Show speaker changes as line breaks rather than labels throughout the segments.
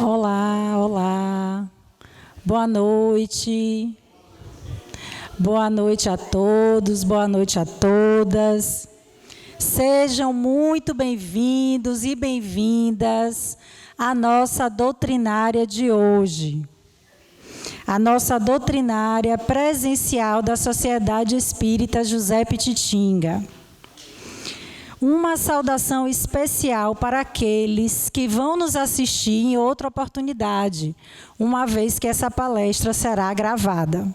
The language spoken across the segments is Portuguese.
Olá, olá. Boa noite. Boa noite a todos, boa noite a todas. Sejam muito bem-vindos e bem-vindas à nossa doutrinária de hoje. A nossa doutrinária presencial da Sociedade Espírita José Pititinga. Uma saudação especial para aqueles que vão nos assistir em outra oportunidade, uma vez que essa palestra será gravada.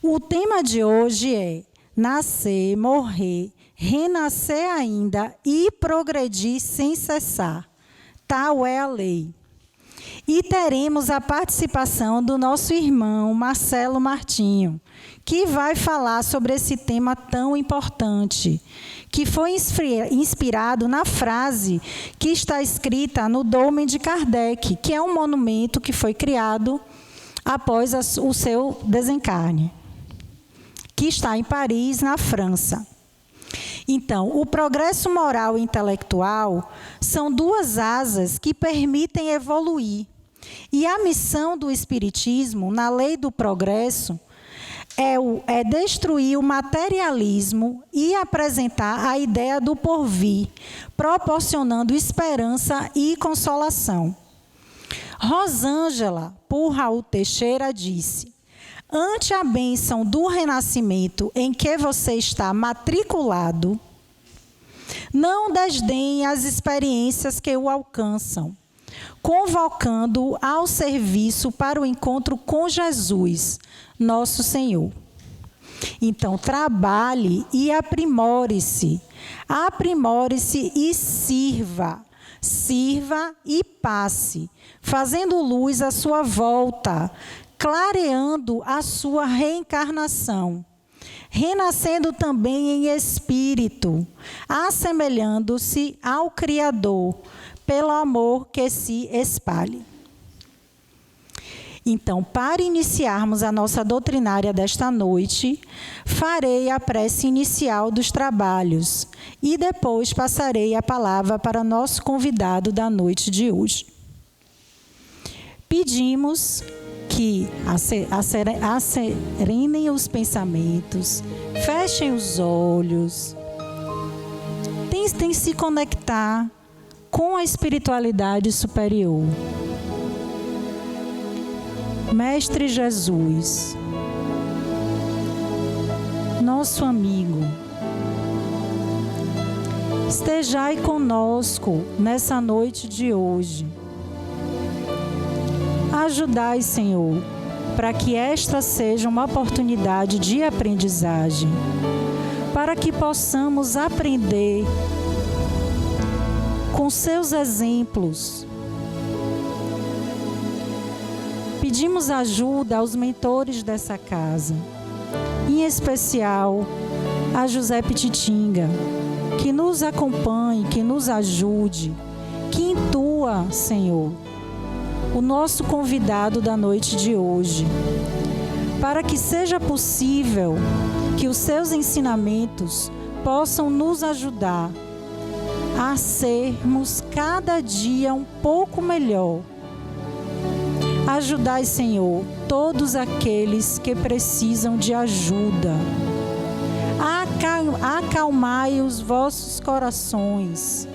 O tema de hoje é nascer, morrer, renascer ainda e progredir sem cessar. Tal é a lei. E teremos a participação do nosso irmão Marcelo Martinho, que vai falar sobre esse tema tão importante, que foi inspirado na frase que está escrita no Dolmen de Kardec, que é um monumento que foi criado após o seu desencarne, que está em Paris, na França. Então, o progresso moral e intelectual são duas asas que permitem evoluir. E a missão do Espiritismo, na lei do progresso, é destruir o materialismo e apresentar a ideia do porvir, proporcionando esperança e consolação. Rosângela, por Raul Teixeira, disse: ante a bênção do renascimento em que você está matriculado, não desdenhe as experiências que o alcançam, convocando-o ao serviço para o encontro com Jesus, nosso Senhor. Então, trabalhe e aprimore-se. Aprimore-se e sirva. Sirva e passe, fazendo luz à sua volta, clareando a sua reencarnação, renascendo também em espírito, assemelhando-se ao Criador, pelo amor que se espalhe. Então, para iniciarmos a nossa doutrinária desta noite, farei a prece inicial dos trabalhos e depois passarei a palavra para nosso convidado da noite de hoje. Pedimos que acerenem os pensamentos, fechem os olhos, tentem se conectar com a espiritualidade superior. Mestre Jesus, nosso amigo, estejai conosco nessa noite de hoje. Ajudai, Senhor, para que esta seja uma oportunidade de aprendizagem, para que possamos aprender com seus exemplos. Pedimos ajuda aos mentores dessa casa, em especial a José Pititinga, que nos acompanhe, que nos ajude, que intua, Senhor, o nosso convidado da noite de hoje, para que seja possível que os seus ensinamentos possam nos ajudar a sermos cada dia um pouco melhor. Ajudai, Senhor, todos aqueles que precisam de ajuda. Acalmai os vossos corações.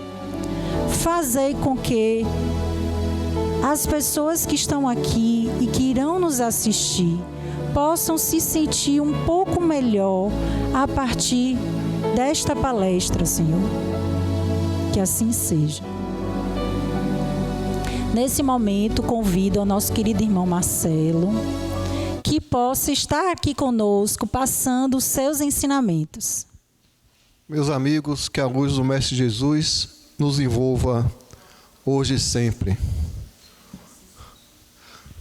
Fazei com que as pessoas que estão aqui e que irão nos assistir possam se sentir um pouco melhor a partir desta palestra, Senhor. Que assim seja. Nesse momento, convido ao nosso querido irmão Marcelo, que possa estar aqui conosco, passando os seus ensinamentos.
Meus amigos, que a luz do Mestre Jesus nos envolva hoje e sempre.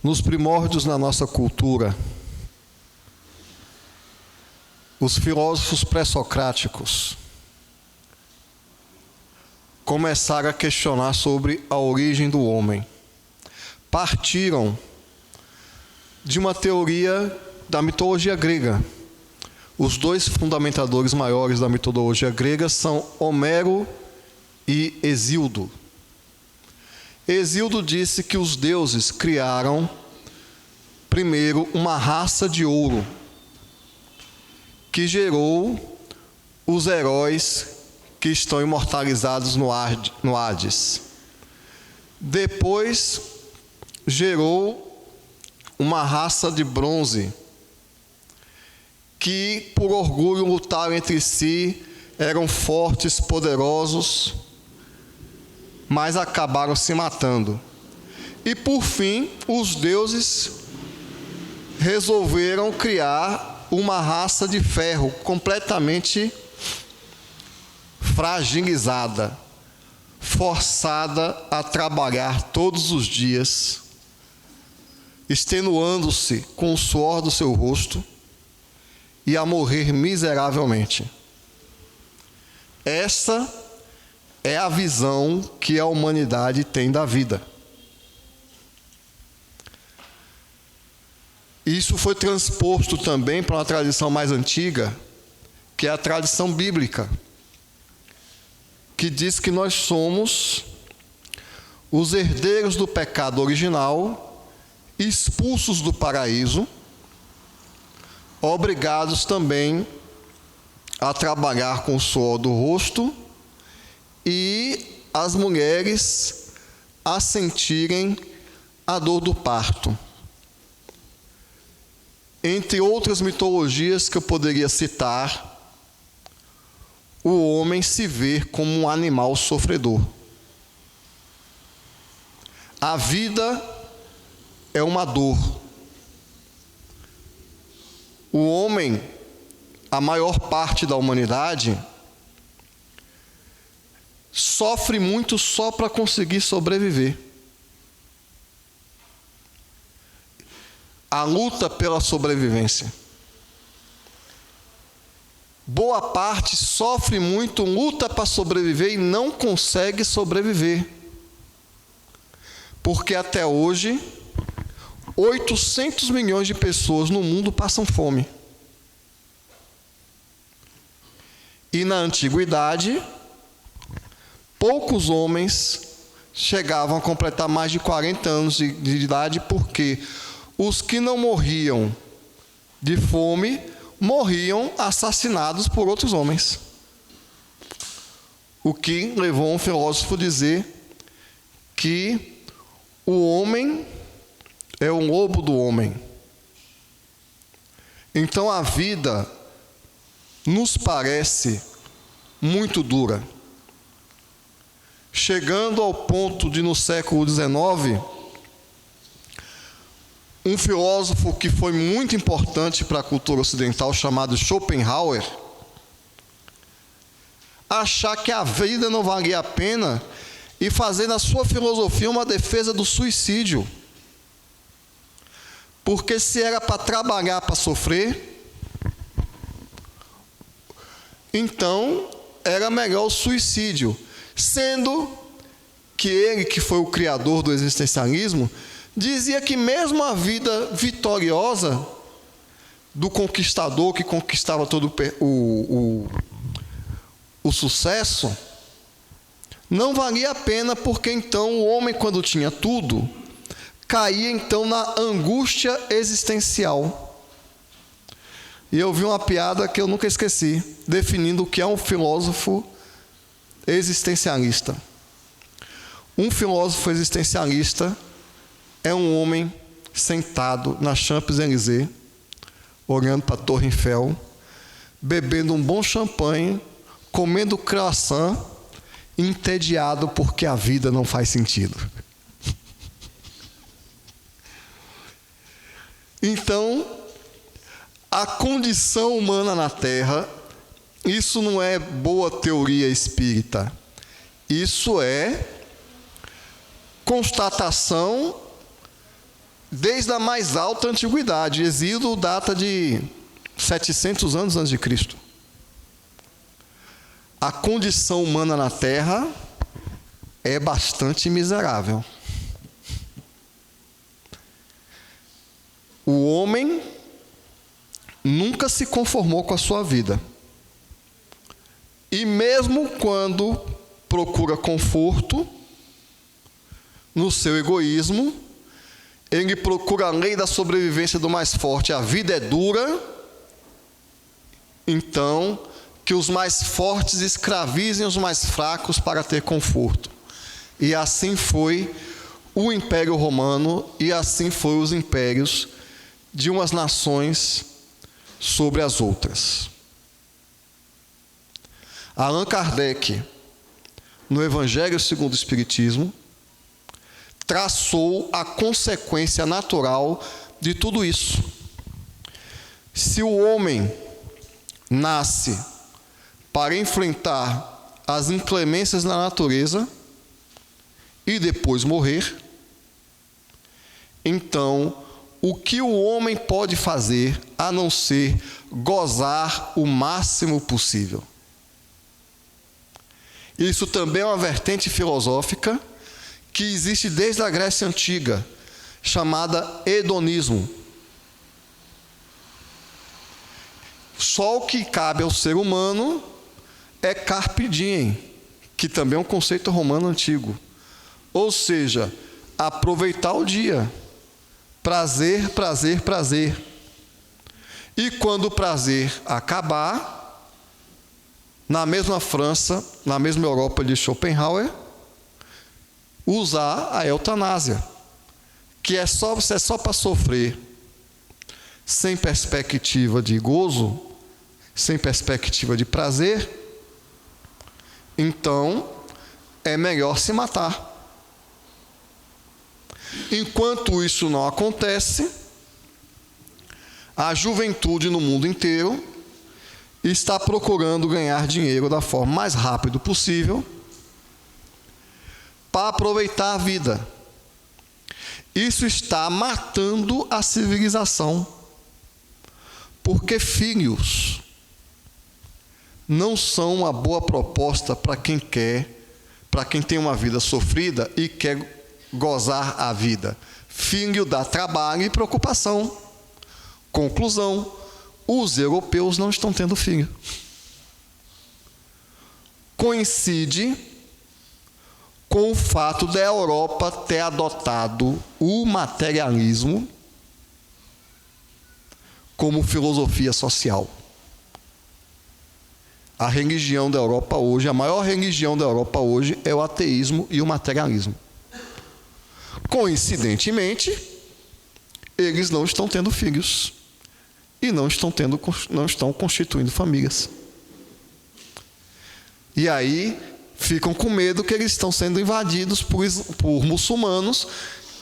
Nos primórdios da nossa cultura, os filósofos pré-socráticos começaram a questionar sobre a origem do homem. Partiram de uma teoria da mitologia grega. Os dois fundamentadores maiores da mitologia grega são Homero e Hesíodo. Hesíodo disse que os deuses criaram primeiro uma raça de ouro, que gerou os heróis que estão imortalizados no Hades. Depois gerou uma raça de bronze, que por orgulho lutaram entre si, eram fortes, poderosos, mas acabaram se matando. E por fim, os deuses resolveram criar uma raça de ferro completamente fragilizada, forçada a trabalhar todos os dias, extenuando-se com o suor do seu rosto e a morrer miseravelmente. Essa é a visão que a humanidade tem da vida. Isso foi transposto também para uma tradição mais antiga, que é a tradição bíblica, que diz que nós somos os herdeiros do pecado original, expulsos do paraíso, obrigados também a trabalhar com o suor do rosto, e as mulheres a sentirem a dor do parto. Entre outras mitologias que eu poderia citar, o homem se vê como um animal sofredor. A vida é uma dor. O homem, a maior parte da humanidade, sofre muito só para conseguir sobreviver. A luta pela sobrevivência. Boa parte sofre muito, luta para sobreviver e não consegue sobreviver. Porque até hoje, 800 milhões de pessoas no mundo passam fome. E na antiguidade, poucos homens chegavam a completar mais de 40 anos de idade, porque os que não morriam de fome morriam assassinados por outros homens. O que levou um filósofo a dizer que o homem é o lobo do homem. Então a vida nos parece muito dura. Chegando ao ponto de, no século XIX, um filósofo que foi muito importante para a cultura ocidental, chamado Schopenhauer, achar que a vida não valia a pena e fazer na sua filosofia uma defesa do suicídio. Porque se era para trabalhar para sofrer, então era melhor o suicídio. Sendo que ele, que foi o criador do existencialismo, dizia que mesmo a vida vitoriosa do conquistador que conquistava todo o sucesso, não valia a pena, porque então o homem, quando tinha tudo, caía então na angústia existencial. E eu vi uma piada que eu nunca esqueci, definindo o que é um filósofo existencialista. Um filósofo existencialista é um homem sentado na Champs-Élysées, olhando para a Torre Eiffel, bebendo um bom champanhe, comendo croissant, entediado porque a vida não faz sentido. Então, a condição humana na Terra, isso não é boa teoria espírita, isso é constatação desde a mais alta antiguidade. Hesíodo data de 700 anos antes de Cristo. A condição humana na Terra é bastante miserável. O homem nunca se conformou com a sua vida. E mesmo quando procura conforto, no seu egoísmo, ele procura a lei da sobrevivência do mais forte. A vida é dura, então que os mais fortes escravizem os mais fracos para ter conforto. E assim foi o Império Romano, e assim foi os impérios de umas nações sobre as outras. Allan Kardec, no Evangelho segundo o Espiritismo, traçou a consequência natural de tudo isso. Se o homem nasce para enfrentar as inclemências da natureza e depois morrer, então o que o homem pode fazer a não ser gozar o máximo possível? Isso também é uma vertente filosófica que existe desde a Grécia Antiga, chamada hedonismo. Só o que cabe ao ser humano é carpe diem, que também é um conceito romano antigo. Ou seja, aproveitar o dia. Prazer, prazer, prazer. E quando o prazer acabar, na mesma França, na mesma Europa de Schopenhauer, usar a eutanásia, que é só para sofrer, sem perspectiva de gozo, sem perspectiva de prazer, então é melhor se matar. Enquanto isso não acontece, a juventude no mundo inteiro está procurando ganhar dinheiro da forma mais rápida possível para aproveitar a vida. Isso está matando a civilização, porque filhos não são uma boa proposta para quem tem uma vida sofrida e quer gozar a vida. Filho dá trabalho e preocupação. Conclusão: os europeus não estão tendo filho. Coincide com o fato da Europa ter adotado o materialismo como filosofia social. A religião da Europa hoje, a maior religião da Europa hoje é o ateísmo e o materialismo. Coincidentemente, eles não estão tendo filhos e não estão constituindo famílias. E aí ficam com medo que eles estão sendo invadidos por muçulmanos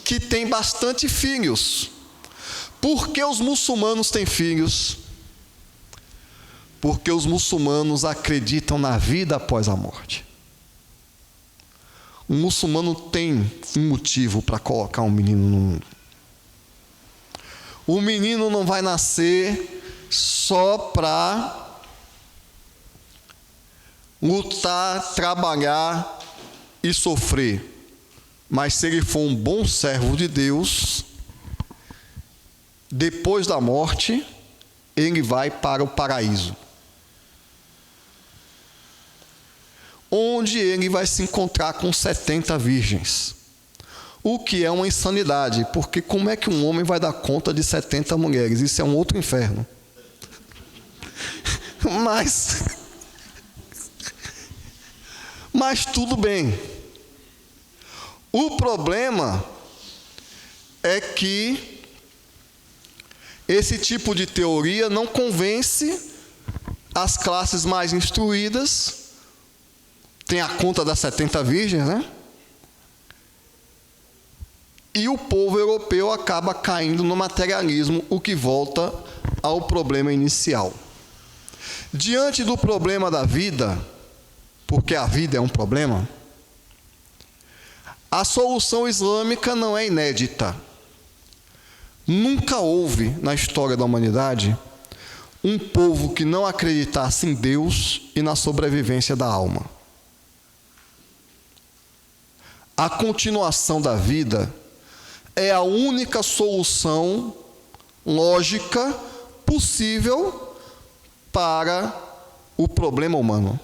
que têm bastante filhos. Por que os muçulmanos têm filhos? Porque os muçulmanos acreditam na vida após a morte. Um muçulmano tem um motivo para colocar um menino no mundo. O menino não vai nascer só para lutar, trabalhar e sofrer. Mas se ele for um bom servo de Deus, depois da morte, ele vai para o paraíso, onde ele vai se encontrar com 70 virgens. O que é uma insanidade, porque como é que um homem vai dar conta de 70 mulheres? Isso é um outro inferno. Mas tudo bem. O problema é que esse tipo de teoria não convence as classes mais instruídas. Tem a conta das 70 virgens, né? E o povo europeu acaba caindo no materialismo, o que volta ao problema inicial. Diante do problema da vida, porque a vida é um problema, a solução islâmica não é inédita. Nunca houve na história da humanidade um povo que não acreditasse em Deus e na sobrevivência da alma. A continuação da vida é a única solução lógica possível para o problema humano,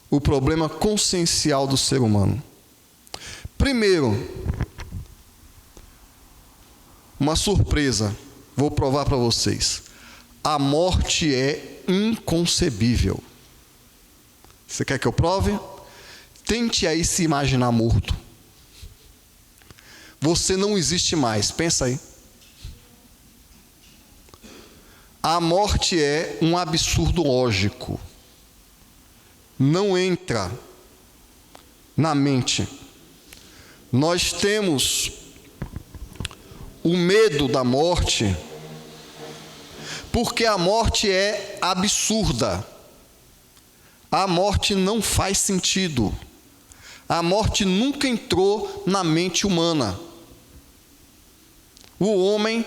o problema consciencial do ser humano. Primeiro, uma surpresa. Vou provar para vocês. A morte é inconcebível. Você quer que eu prove? Tente aí se imaginar morto. Você não existe mais, pensa aí. A morte é um absurdo lógico. Não entra na mente. Nós temos o medo da morte porque a morte é absurda. A morte não faz sentido. A morte nunca entrou na mente humana. O homem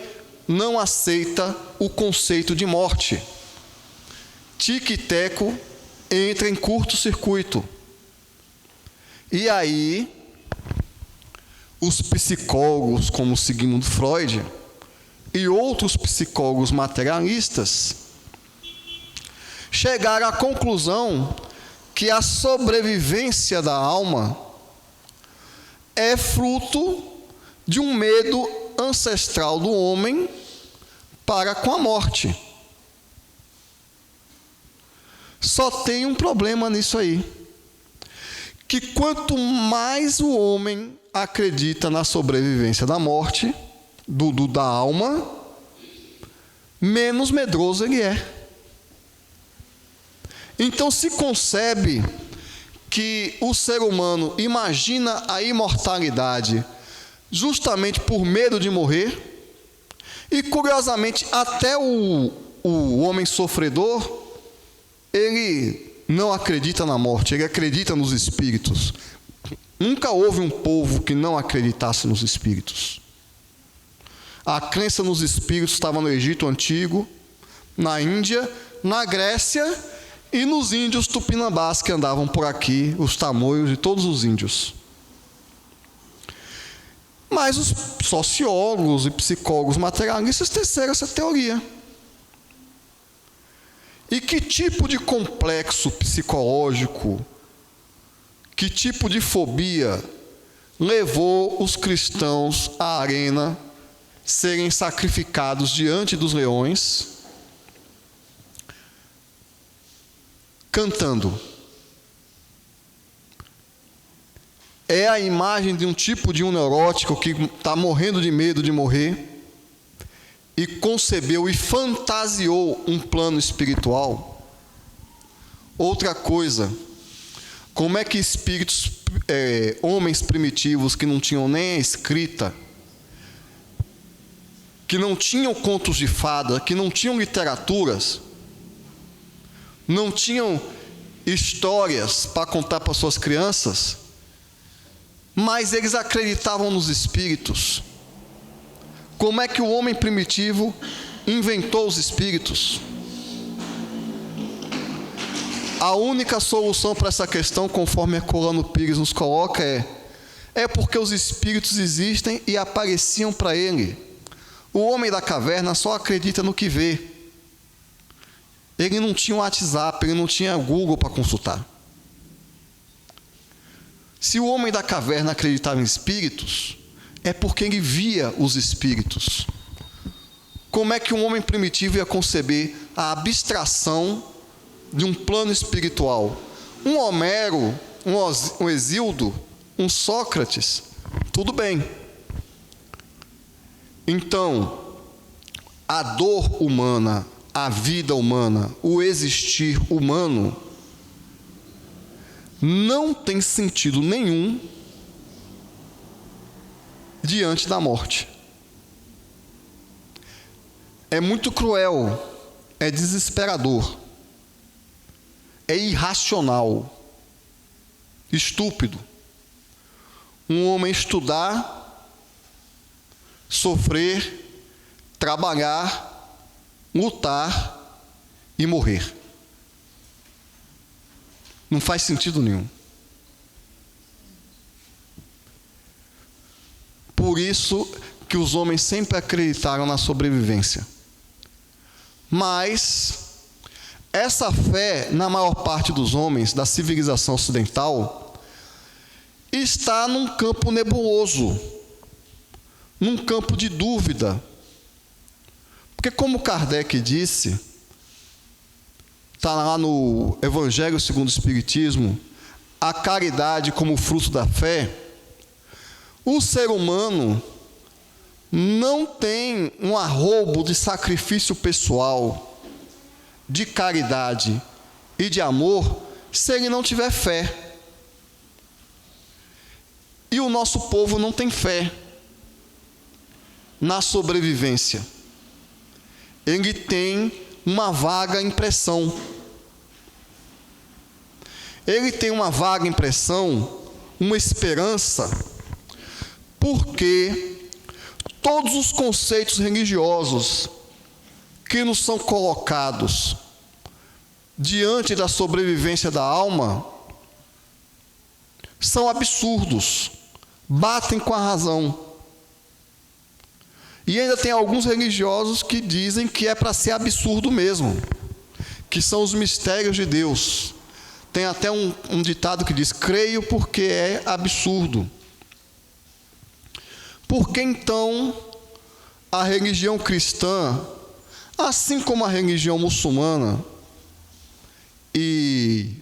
não aceita o conceito de morte. Tique e teco entra em curto-circuito. E aí, os psicólogos, como Sigmund Freud, e outros psicólogos materialistas, chegaram à conclusão que a sobrevivência da alma é fruto de um medo ancestral do homem para com a morte. Só tem um problema nisso aí, que quanto mais o homem acredita na sobrevivência da morte, da alma, menos medroso ele é. Então se concebe que o ser humano imagina a imortalidade justamente por medo de morrer, e curiosamente até o homem sofredor, ele não acredita na morte, ele acredita nos espíritos. Nunca houve um povo que não acreditasse nos espíritos. A crença nos espíritos estava no Egito Antigo, na Índia, na Grécia e nos índios tupinambás que andavam por aqui, os tamoios e todos os índios. Mas os sociólogos e psicólogos materialistas teceram essa teoria. E que tipo de complexo psicológico, que tipo de fobia levou os cristãos à arena serem sacrificados diante dos leões, cantando? É a imagem de um tipo de um neurótico que está morrendo de medo de morrer e concebeu e fantasiou um plano espiritual? Outra coisa, como é que espíritos, homens primitivos que não tinham nem a escrita, que não tinham contos de fada, que não tinham literaturas, não tinham histórias para contar para suas crianças, mas eles acreditavam nos espíritos? Como é que o homem primitivo inventou os espíritos? A única solução para essa questão, conforme Herculano Pires nos coloca, é porque os espíritos existem e apareciam para ele. O homem da caverna só acredita no que vê. Ele não tinha WhatsApp, ele não tinha Google para consultar. Se o homem da caverna acreditava em espíritos, é porque ele via os espíritos. Como é que um homem primitivo ia conceber a abstração de um plano espiritual? Um Homero, um Hesíodo, um Sócrates, tudo bem. Então, a dor humana, a vida humana, o existir humano, não tem sentido nenhum diante da morte. É muito cruel, é desesperador, é irracional, estúpido um homem estudar, sofrer, trabalhar, lutar e morrer. Não faz sentido nenhum. Por isso que os homens sempre acreditaram na sobrevivência. Mas essa fé, na maior parte dos homens da civilização ocidental, está num campo nebuloso. num campo de dúvida. Porque, como Kardec disse, está lá no Evangelho segundo o Espiritismo, a caridade como fruto da fé, o ser humano não tem um arrobo de sacrifício pessoal, de caridade e de amor, se ele não tiver fé. E o nosso povo não tem fé na sobrevivência. Ele tem uma vaga impressão. Ele tem uma vaga impressão, uma esperança, porque todos os conceitos religiosos que nos são colocados diante da sobrevivência da alma são absurdos, batem com a razão. E ainda tem alguns religiosos que dizem que é para ser absurdo mesmo, que são os mistérios de Deus. Tem até um ditado que diz: creio porque é absurdo. Por que então a religião cristã, assim como a religião muçulmana e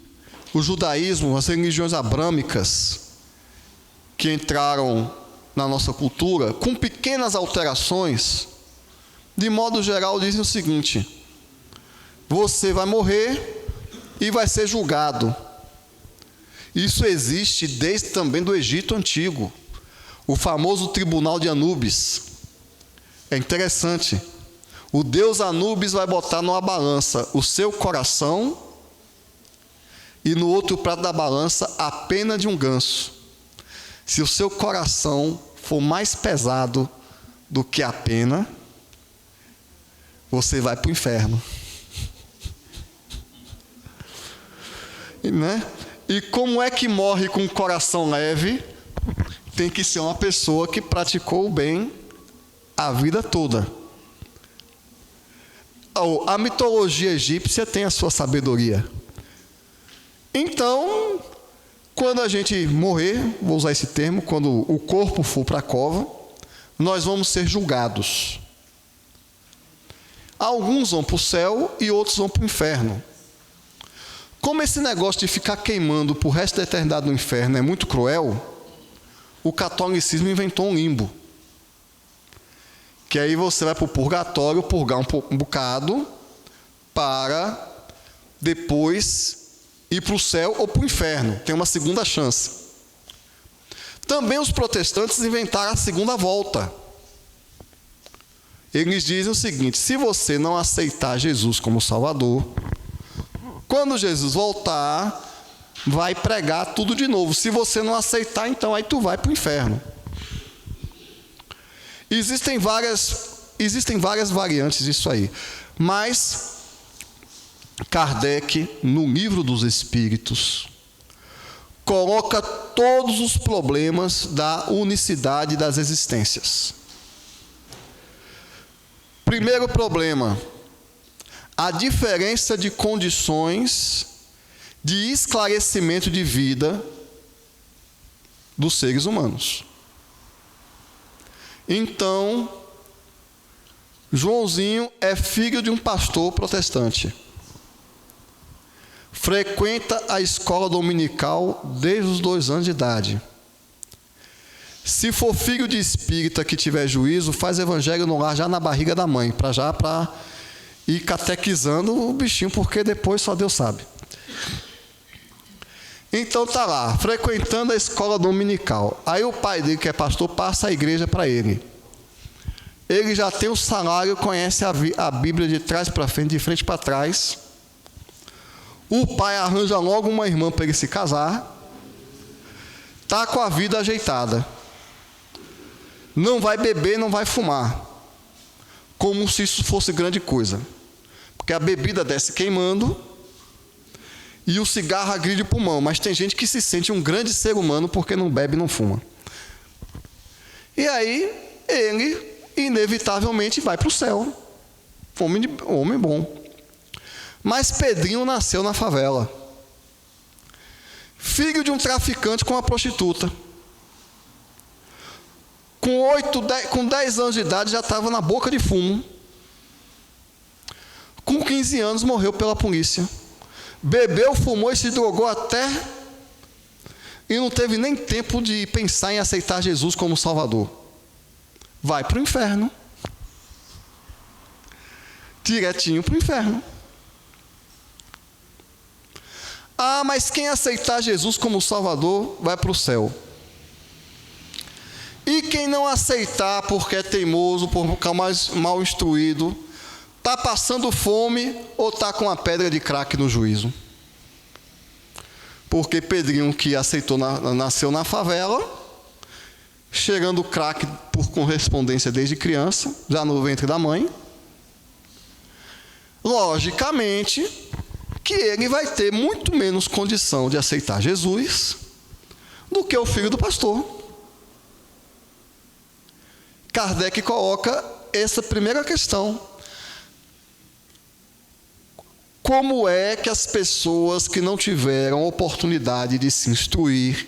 o judaísmo, as religiões abrâmicas que entraram na nossa cultura, com pequenas alterações, de modo geral dizem o seguinte: você vai morrer e vai ser julgado. Isso existe desde também do Egito Antigo, o famoso tribunal de Anubis. É interessante, o deus Anubis vai botar numa balança o seu coração e no outro prato da balança a pena de um ganso. Se o seu coração for mais pesado do que a pena, você vai para o inferno. Né? E como é que morre com o coração leve? Tem que ser uma pessoa que praticou o bem a vida toda. A mitologia egípcia tem a sua sabedoria. Então, quando a gente morrer, vou usar esse termo, quando o corpo for para a cova, nós vamos ser julgados. Alguns vão para o céu e outros vão para o inferno. Como esse negócio de ficar queimando por resto da eternidade no inferno é muito cruel, o catolicismo inventou um limbo. Que aí você vai para o purgatório, purgar um bocado, para depois ir para o céu ou para o inferno. Tem uma segunda chance. Também os protestantes inventaram a segunda volta. Eles dizem o seguinte: se você não aceitar Jesus como Salvador, quando Jesus voltar, vai pregar tudo de novo. Se você não aceitar, então aí tu vai para o inferno. Existem várias variantes disso aí. Mas Kardec, no Livro dos Espíritos, coloca todos os problemas da unicidade das existências. Primeiro problema: a diferença de condições de esclarecimento de vida dos seres humanos. Então, Joãozinho é filho de um pastor protestante. Frequenta a escola dominical desde os 2 anos de idade. Se for filho de espírita que tiver juízo, faz evangelho no lar já na barriga da mãe, para ir catequizando o bichinho, porque depois só Deus sabe. Então está lá, frequentando a escola dominical. Aí o pai dele, que é pastor, passa a igreja para ele. Ele já tem o salário, conhece a Bíblia de trás para frente, de frente para trás. O pai arranja logo uma irmã para ele se casar. Está com a vida ajeitada. Não vai beber, não vai fumar. Como se isso fosse grande coisa. Porque a bebida desce queimando e o cigarro agride o pulmão. Mas tem gente que se sente um grande ser humano porque não bebe e não fuma. E aí, ele, inevitavelmente, vai para o céu. Homem bom. Mas Pedrinho nasceu na favela. Filho de um traficante com uma prostituta. Com 10 anos de idade já estava na boca de fumo. Com 15 anos morreu pela polícia. Bebeu, fumou e se drogou até... E não teve nem tempo de pensar em aceitar Jesus como Salvador. Vai para o inferno. Direitinho para o inferno. Ah, mas quem aceitar Jesus como Salvador vai para o céu. E quem não aceitar porque é teimoso, porque é mais mal instruído, está passando fome ou está com uma pedra de crack no juízo? Porque Pedrinho, que aceitou, nasceu na favela, cheirando crack por correspondência desde criança, já no ventre da mãe. Logicamente que ele vai ter muito menos condição de aceitar Jesus do que o filho do pastor. Kardec coloca essa primeira questão. Como é que as pessoas que não tiveram oportunidade de se instruir,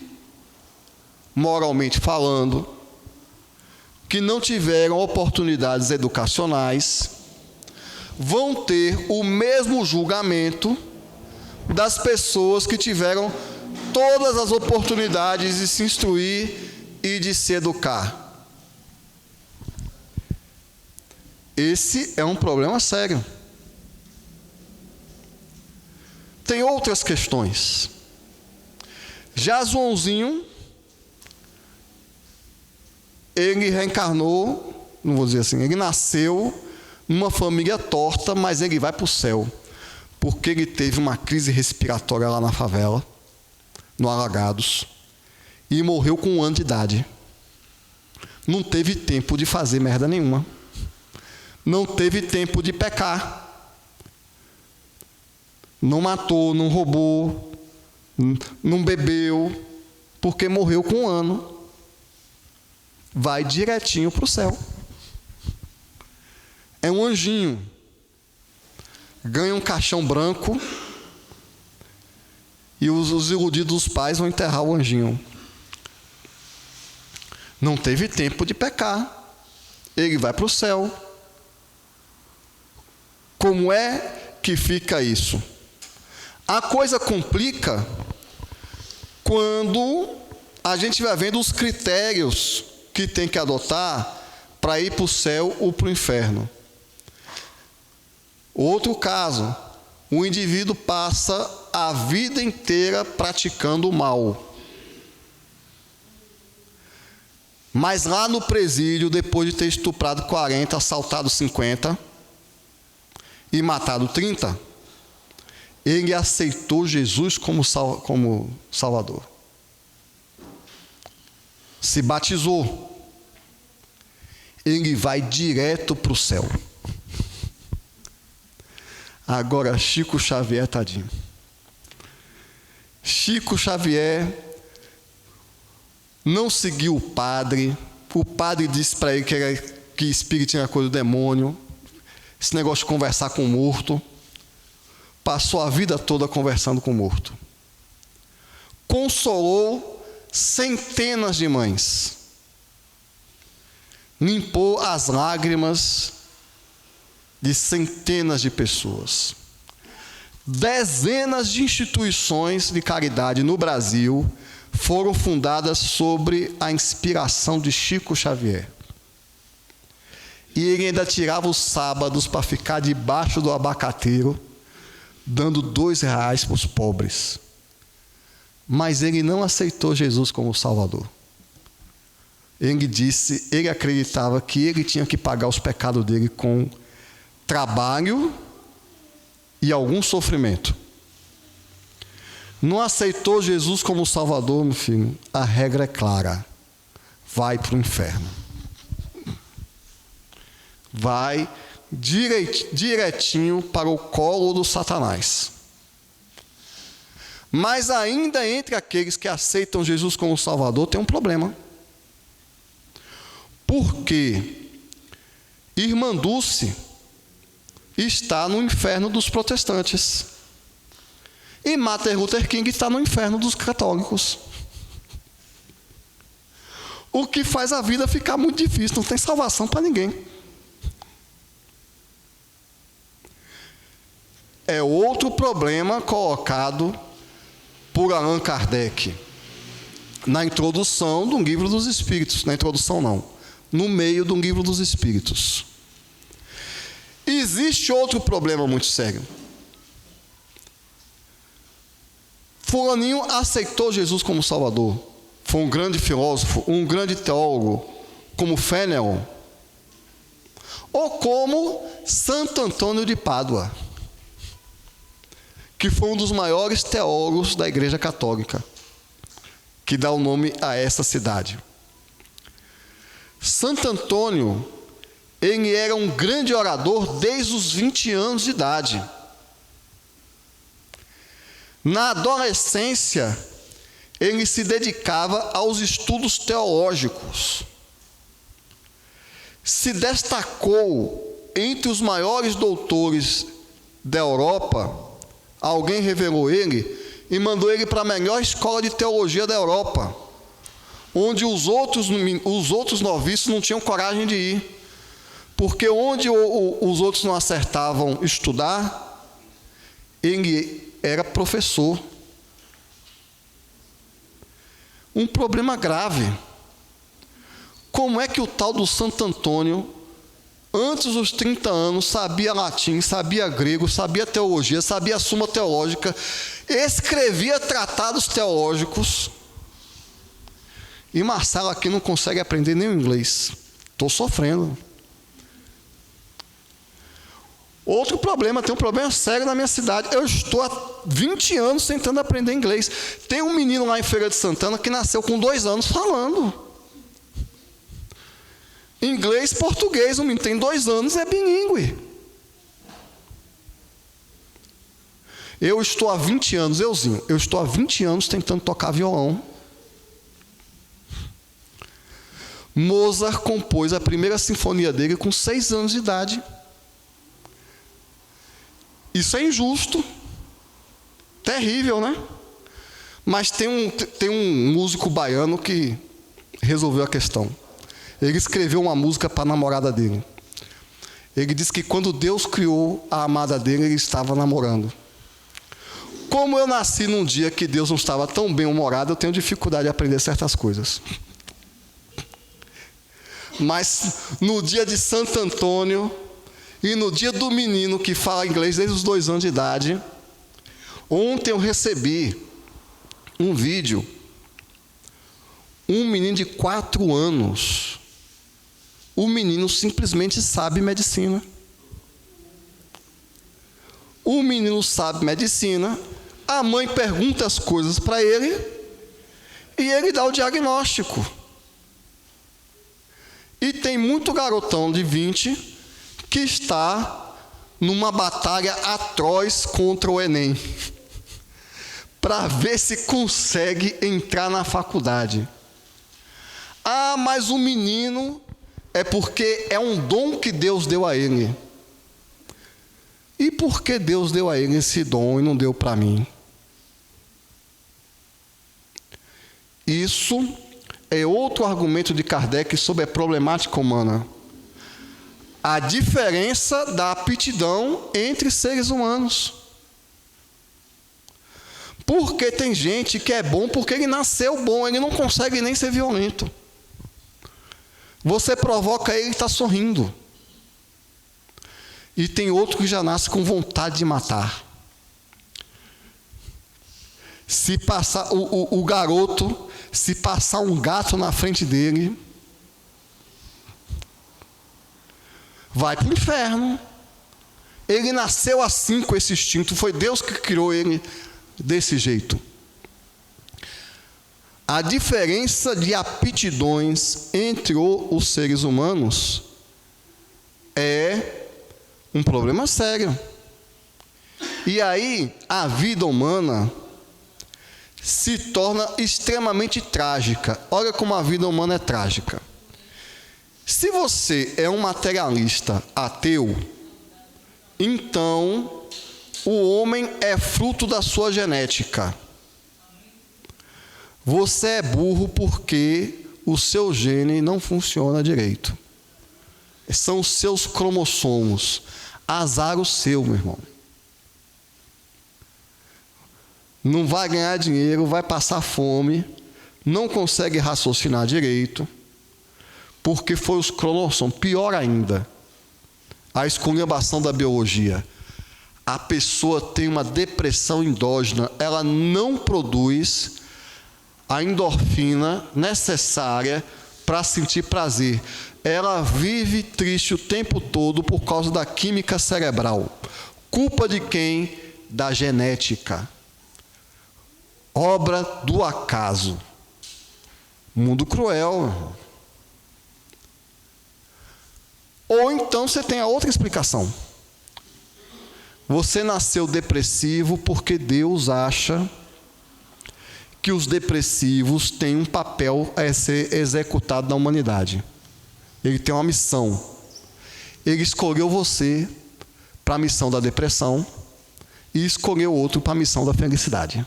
moralmente falando, que não tiveram oportunidades educacionais, vão ter o mesmo julgamento das pessoas que tiveram todas as oportunidades de se instruir e de se educar? Esse é um problema sério. Tem outras questões. Já Joãozinho, ele reencarnou, não vou dizer assim, ele nasceu numa família torta, mas ele vai para o céu, porque ele teve uma crise respiratória lá na favela, no Alagados, e morreu com 1 ano de idade. Não teve tempo de fazer merda nenhuma. Não teve tempo de pecar. Não matou, não roubou, não bebeu, porque morreu com 1 ano. Vai direitinho para o céu. É um anjinho. Ganha um caixão branco e os iludidos dos pais vão enterrar o anjinho. Não teve tempo de pecar. Ele vai para o céu. Como é que fica isso? A coisa complica quando a gente vai vendo os critérios que tem que adotar para ir para o céu ou para o inferno. Outro caso, o indivíduo passa a vida inteira praticando o mal. Mas lá no presídio, depois de ter estuprado 40, assaltado 50 e matado 30, ele aceitou Jesus como Salvador. Se batizou. Ele vai direto para o céu. Agora, Chico Xavier, tadinho. Chico Xavier não seguiu o padre. O padre disse para ele que espírito era coisa do demônio. Esse negócio de conversar com o morto. Passou a vida toda conversando com o morto. Consolou centenas de mães. Limpou as lágrimas de centenas de pessoas. Dezenas de instituições de caridade no Brasil foram fundadas sobre a inspiração de Chico Xavier. E ele ainda tirava os sábados para ficar debaixo do abacateiro, dando R$2 para os pobres. Mas ele não aceitou Jesus como Salvador. Ele acreditava que ele tinha que pagar os pecados dele com trabalho e algum sofrimento. Não aceitou Jesus como Salvador, meu filho? A regra é clara. Vai para o inferno. Vai direitinho para o colo do Satanás. Mas ainda entre aqueles que aceitam Jesus como Salvador tem um problema. Porque Irmã Dulce está no inferno dos protestantes. E Martin Luther King está no inferno dos católicos. o que faz a vida ficar muito difícil. Não tem salvação para ninguém. É outro problema colocado por Allan Kardec na introdução do Livro dos Espíritos. Na introdução não, no meio do Livro dos Espíritos. Existe outro problema muito sério. Fulaninho aceitou Jesus como Salvador. Foi um grande filósofo, um grande teólogo, como Fénelon, ou como Santo Antônio de Pádua, que foi um dos maiores teólogos da Igreja Católica, que dá o nome a essa cidade. Santo Antônio, ele era um grande orador desde os 20 anos de idade. Na adolescência, ele se dedicava aos estudos teológicos. Se destacou entre os maiores doutores da Europa. Alguém revelou ele e mandou ele para a melhor escola de teologia da Europa, onde os outros noviços não tinham coragem de ir, porque onde os outros não acertavam estudar, ele era professor. Um problema grave. Como é que o tal do Santo Antônio, antes dos 30 anos, sabia latim, sabia grego, sabia teologia, sabia a Suma Teológica, escrevia tratados teológicos, e Marcelo aqui não consegue aprender nem o inglês? Estou sofrendo. Outro problema, tem um problema sério na minha cidade. Eu estou há 20 anos tentando aprender inglês. Tem um menino lá em Feira de Santana que nasceu com 2 anos falando inglês, português. O menino tem 2 anos, é bilíngue. Eu estou há 20 anos, eu estou há 20 anos tentando tocar violão. Mozart compôs a primeira sinfonia dele com 6 anos de idade. Isso é injusto, terrível, né? Mas tem um músico baiano que resolveu a questão. Ele escreveu uma música para a namorada dele. Ele disse que quando Deus criou a amada dele, ele estava namorando. Como eu nasci num dia que Deus não estava tão bem-humorado, eu tenho dificuldade de aprender certas coisas. Mas no dia de Santo Antônio e no dia do menino que fala inglês desde os 2 anos de idade, ontem eu recebi um vídeo, um menino de 4 anos, o menino simplesmente sabe medicina. O menino sabe medicina, a mãe pergunta as coisas para ele e ele dá o diagnóstico. E tem muito garotão de 20 que está numa batalha atroz contra o Enem, para ver se consegue entrar na faculdade. Ah, mas o menino é porque é um dom que Deus deu a ele. E por que Deus deu a ele esse dom e não deu para mim? Isso é outro argumento de Kardec sobre a problemática humana. A diferença da aptidão entre seres humanos. Porque tem gente que é bom porque ele nasceu bom, ele não consegue nem ser violento. Você provoca ele e está sorrindo. E tem outro que já nasce com vontade de matar. Se passar o garoto, se passar um gato na frente dele, vai para o inferno. Ele nasceu assim com esse instinto, foi Deus que criou ele desse jeito. A diferença de aptidões entre os seres humanos é um problema sério. E aí a vida humana se torna extremamente trágica. Olha como a vida humana é trágica. Se você é um materialista ateu, então o homem é fruto da sua genética. Você é burro porque o seu gene não funciona direito. São os seus cromossomos. Azar o seu, meu irmão. Não vai ganhar dinheiro, vai passar fome, não consegue raciocinar direito, porque foi os cromossomos. Pior ainda, a esculhambação da biologia. A pessoa tem uma depressão endógena, ela não produz a endorfina necessária para sentir prazer. Ela vive triste o tempo todo por causa da química cerebral. Culpa de quem? Da genética. Obra do acaso. Mundo cruel. Ou então você tem a outra explicação. Você nasceu depressivo porque Deus acha que os depressivos têm um papel a ser executado na humanidade. Ele tem uma missão. Ele escolheu você para a missão da depressão e escolheu outro para a missão da felicidade.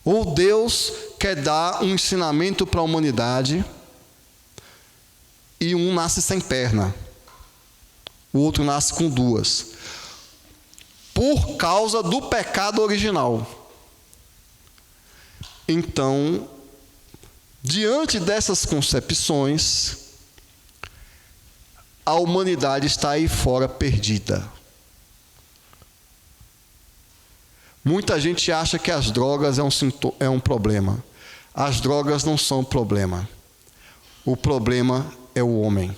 Ou Deus quer dar um ensinamento para a humanidade e um nasce sem perna, o outro nasce com duas, por causa do pecado original. Então, diante dessas concepções, a humanidade está aí fora perdida. Muita gente acha que as drogas é um problema. As drogas não são problema. O problema é o homem.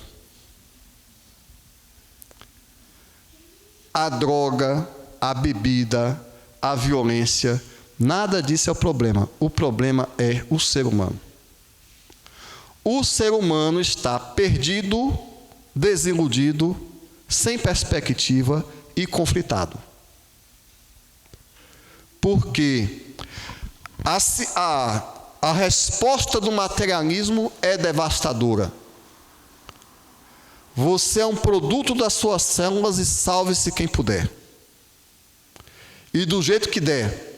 A droga, a bebida, a violência, nada disso é o problema. O problema é o ser humano. O ser humano está perdido, desiludido, sem perspectiva e conflitado. Porque a resposta do materialismo é devastadora. Você é um produto das suas células e salve-se quem puder. E do jeito que der.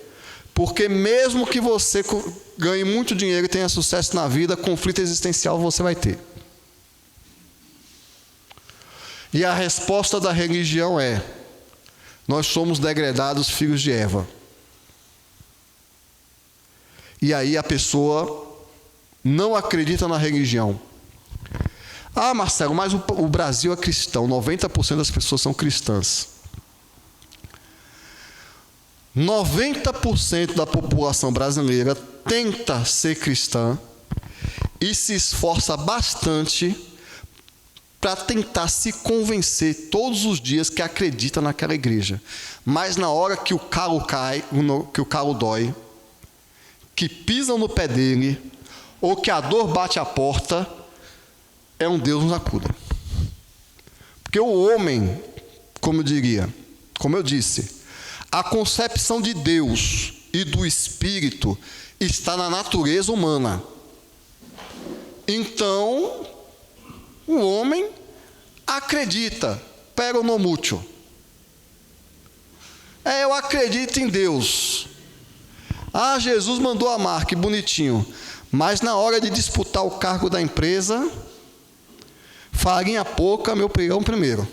Porque mesmo que você ganhe muito dinheiro e tenha sucesso na vida, conflito existencial você vai ter. E a resposta da religião é: nós somos degradados filhos de Eva. E aí a pessoa não acredita na religião. Ah, Marcelo, mas o Brasil é cristão, 90% das pessoas são cristãs. 90% da população brasileira tenta ser cristã e se esforça bastante para tentar se convencer todos os dias que acredita naquela igreja. Mas na hora que o calo cai, que o calo dói, que pisam no pé dele, ou que a dor bate a porta, é um Deus nos acuda. Porque o homem, como eu disse, a concepção de Deus e do Espírito está na natureza humana. Então, o homem acredita, pero no mucho. Eu acredito em Deus. Ah, Jesus mandou amar, que bonitinho. Mas na hora de disputar o cargo da empresa, farinha pouca, meu pirão primeiro.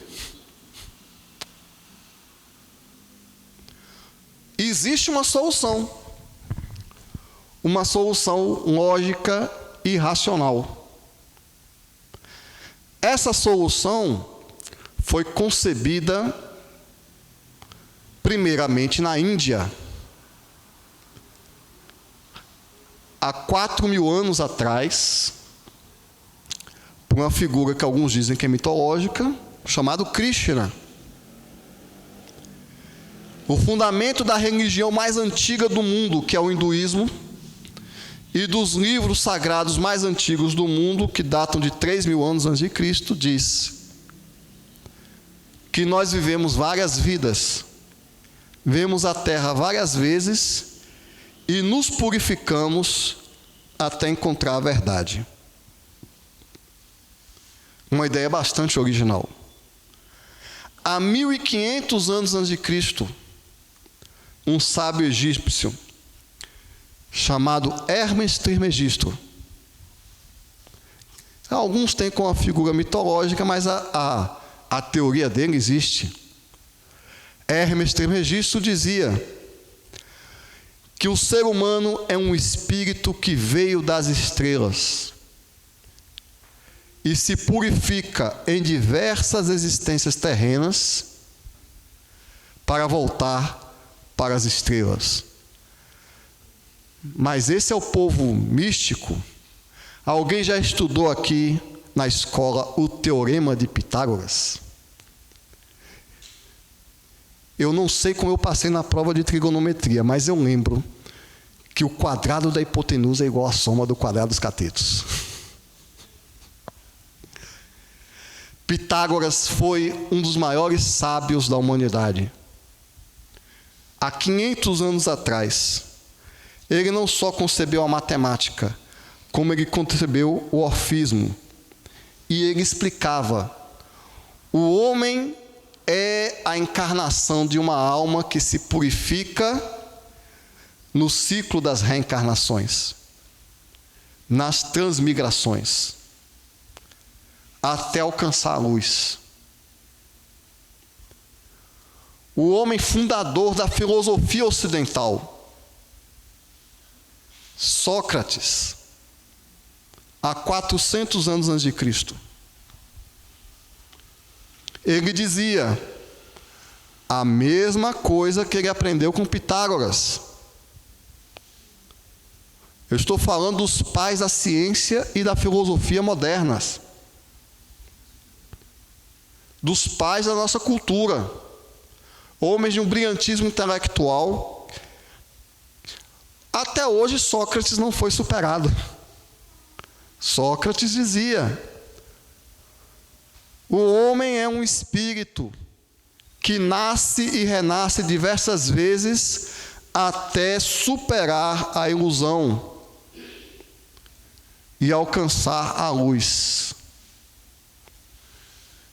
Existe uma solução lógica e racional. Essa solução foi concebida primeiramente na Índia, há 4.000 anos atrás, por uma figura que alguns dizem que é mitológica, chamado Krishna. O fundamento da religião mais antiga do mundo, que é o hinduísmo, e dos livros sagrados mais antigos do mundo, que datam de 3.000 anos antes de Cristo, diz que nós vivemos várias vidas, vemos a terra várias vezes e nos purificamos até encontrar a verdade. Uma ideia bastante original. Há 1.500 anos antes de Cristo, um sábio egípcio chamado Hermes Trismegisto. Alguns têm como uma figura mitológica, mas a teoria dele existe. Hermes Trismegisto dizia que o ser humano é um espírito que veio das estrelas e se purifica em diversas existências terrenas para voltar para as estrelas. Mas esse é o povo místico. Alguém já estudou aqui na escola o Teorema de Pitágoras? Eu não sei como eu passei na prova de trigonometria, mas eu lembro que o quadrado da hipotenusa é igual à soma do quadrado dos catetos. Pitágoras foi um dos maiores sábios da humanidade. Há 500 anos atrás, ele não só concebeu a matemática, como ele concebeu o orfismo. E ele explicava: o homem é a encarnação de uma alma que se purifica no ciclo das reencarnações, nas transmigrações, até alcançar a luz. O homem fundador da filosofia ocidental, Sócrates, há 400 anos antes de Cristo, ele dizia a mesma coisa que ele aprendeu com Pitágoras. Eu estou falando dos pais da ciência e da filosofia modernas, dos pais da nossa cultura, homens de um brilhantismo intelectual. Até hoje Sócrates não foi superado. Sócrates dizia: o homem é um espírito que nasce e renasce diversas vezes até superar a ilusão e alcançar a luz.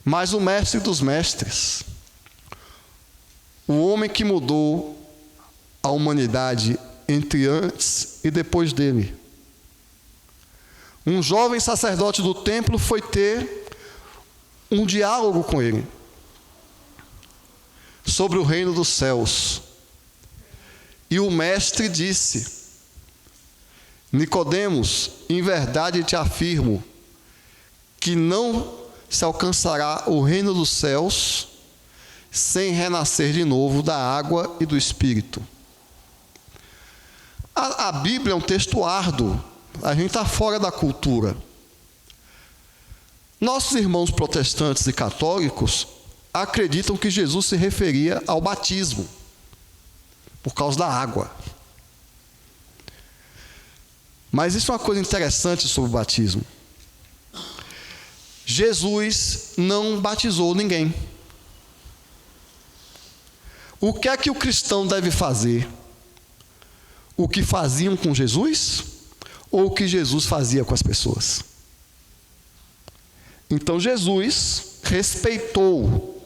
Mas o mestre dos mestres, o homem que mudou a humanidade entre antes e depois dele, um jovem sacerdote do templo foi ter um diálogo com ele sobre o reino dos céus. E o mestre disse: Nicodemos, em verdade te afirmo que não se alcançará o reino dos céus sem renascer de novo da água e do Espírito. A Bíblia é um texto árduo. A gente está fora da cultura. Nossos irmãos protestantes e católicos acreditam que Jesus se referia ao batismo, por causa da água. Mas isso é uma coisa interessante sobre o batismo. Jesus não batizou ninguém. O que é que o cristão deve fazer? O que faziam com Jesus ou o que Jesus fazia com as pessoas? Então Jesus respeitou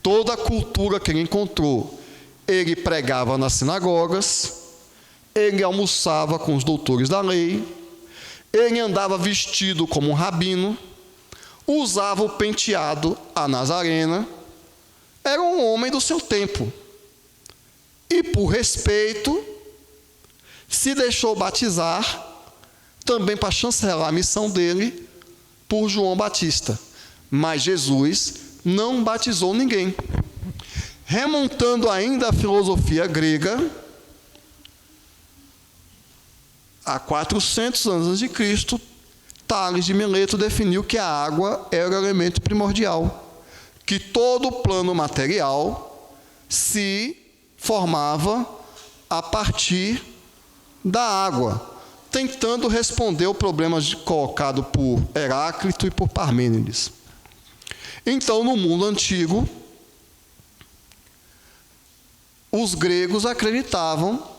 toda a cultura que ele encontrou. Ele pregava nas sinagogas, ele almoçava com os doutores da lei, ele andava vestido como um rabino, usava o penteado à nazarena, era um homem do seu tempo. E por respeito, se deixou batizar, também para chancelar a missão dele, por João Batista. Mas Jesus não batizou ninguém. Remontando ainda a filosofia grega, há 400 anos antes de Cristo, Tales de Mileto definiu que a água era o elemento primordial, que todo o plano material se formava a partir da água, tentando responder o problema colocado por Heráclito e por Parmênides. Então, no mundo antigo, os gregos acreditavam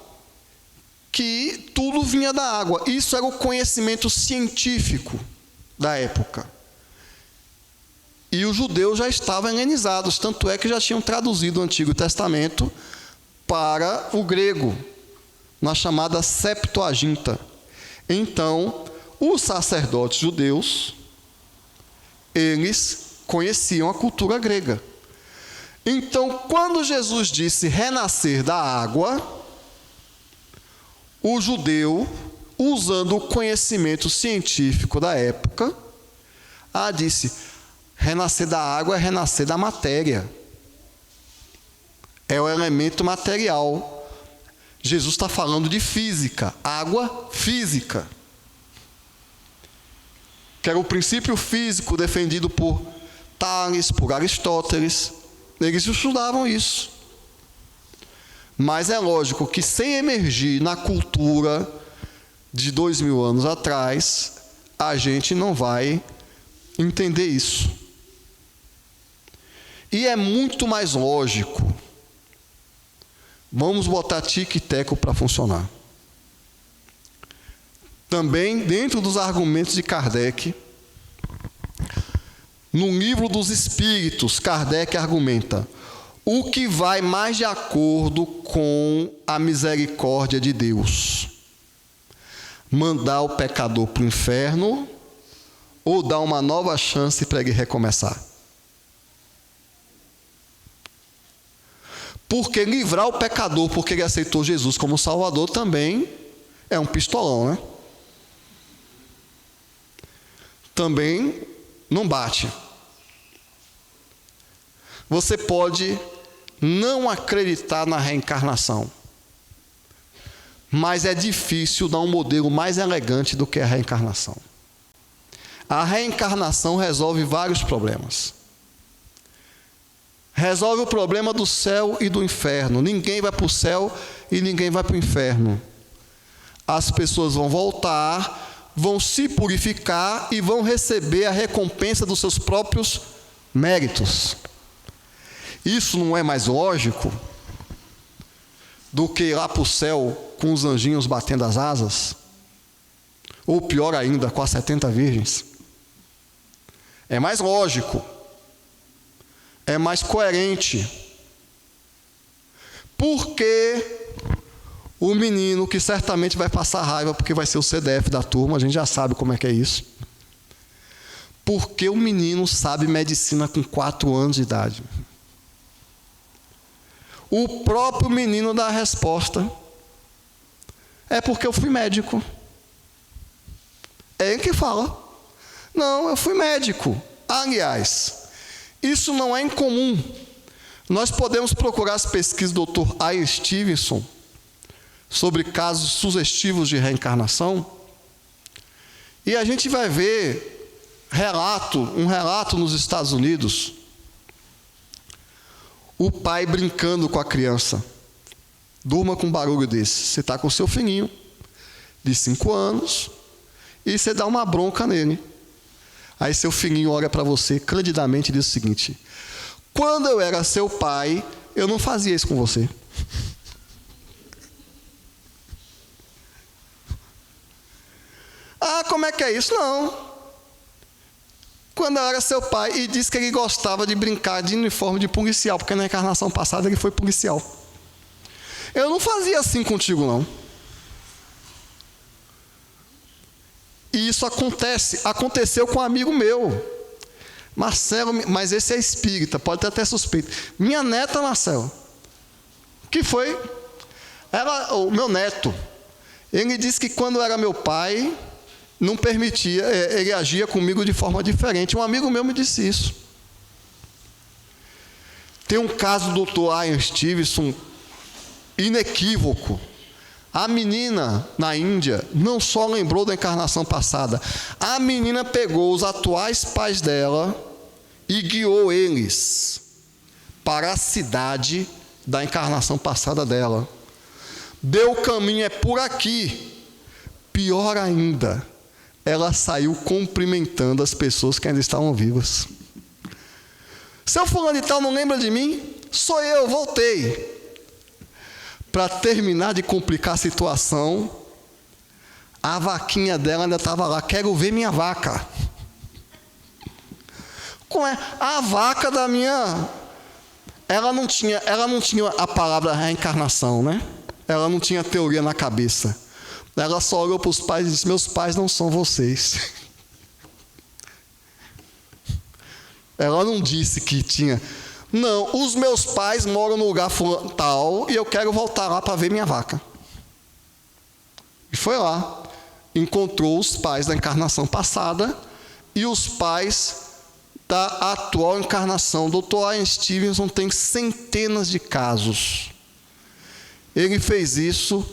que tudo vinha da água. Isso era o conhecimento científico da época. E os judeus já estavam helenizados, tanto é que já tinham traduzido o Antigo Testamento para o grego, na chamada Septuaginta. Então, os sacerdotes judeus, eles conheciam a cultura grega. Então, quando Jesus disse renascer da água, o judeu, usando o conhecimento científico da época, disse: renascer da água é renascer da matéria. É o elemento material. Jesus está falando de física, água física. Que era o princípio físico defendido por Tales, por Aristóteles. Eles estudavam isso. Mas é lógico que sem emergir na cultura de 2000 anos atrás, a gente não vai entender isso. E é muito mais lógico. Vamos botar tique e teco para funcionar. Também, dentro dos argumentos de Kardec, no Livro dos Espíritos, Kardec argumenta: o que vai mais de acordo com a misericórdia de Deus? Mandar o pecador para o inferno ou dar uma nova chance para ele recomeçar? Porque livrar o pecador porque ele aceitou Jesus como Salvador também é um pistolão, né? Também não bate. Você pode não acreditar na reencarnação, mas é difícil dar um modelo mais elegante do que a reencarnação. A reencarnação resolve vários problemas. Resolve o problema do céu e do inferno. Ninguém vai para o céu e ninguém vai para o inferno. As pessoas vão voltar, vão se purificar e vão receber a recompensa dos seus próprios méritos. Isso não é mais lógico do que ir lá para o céu com os anjinhos batendo as asas? Ou pior ainda, com as 70 virgens? É mais lógico. É mais coerente. Porque o menino que certamente vai passar raiva porque vai ser o CDF da turma, a gente já sabe como é que é isso. Porque o menino sabe medicina com 4 anos de idade. O próprio menino dá a resposta: é porque eu fui médico. É ele que fala: não, eu fui médico. Aliás, isso não é incomum. Nós podemos procurar as pesquisas do Dr. Ian Stevenson sobre casos sugestivos de reencarnação, e a gente vai ver um relato nos Estados Unidos. O pai brincando com a criança. Durma com um barulho desse. Você está com o seu filhinho de 5 anos e você dá uma bronca nele. Aí seu filhinho olha para você candidamente e diz o seguinte: quando eu era seu pai, eu não fazia isso com você. Como é que é isso? Não. Quando eu era seu pai, e disse que ele gostava de brincar de uniforme de policial, porque na encarnação passada ele foi policial. Eu não fazia assim contigo, não. E isso aconteceu com um amigo meu, Marcelo, mas esse é espírita, pode ter até suspeito. Minha neta, Marcelo, que foi? O meu neto. Ele disse que quando era meu pai, não permitia, ele agia comigo de forma diferente. Um amigo meu me disse isso. Tem um caso do Dr. Ian Stevenson inequívoco. A menina na Índia não só lembrou da encarnação passada, a menina pegou os atuais pais dela e guiou eles para a cidade da encarnação passada dela. Deu o caminho, é por aqui. Pior ainda, ela saiu cumprimentando as pessoas que ainda estavam vivas. Seu fulano de tal não lembra de mim? Sou eu, voltei. Para terminar de complicar a situação, a vaquinha dela ainda estava lá. Quero ver minha vaca. Como é? A vaca da minha... Ela não tinha a palavra reencarnação, né? Ela não tinha teoria na cabeça. Ela só olhou para os pais e disse: meus pais não são vocês. Ela não disse que tinha. Não, os meus pais moram no lugar tal e eu quero voltar lá para ver minha vaca. E foi lá. Encontrou os pais da encarnação passada e os pais da atual encarnação. Dr. Ian Stevenson tem centenas de casos. Ele fez isso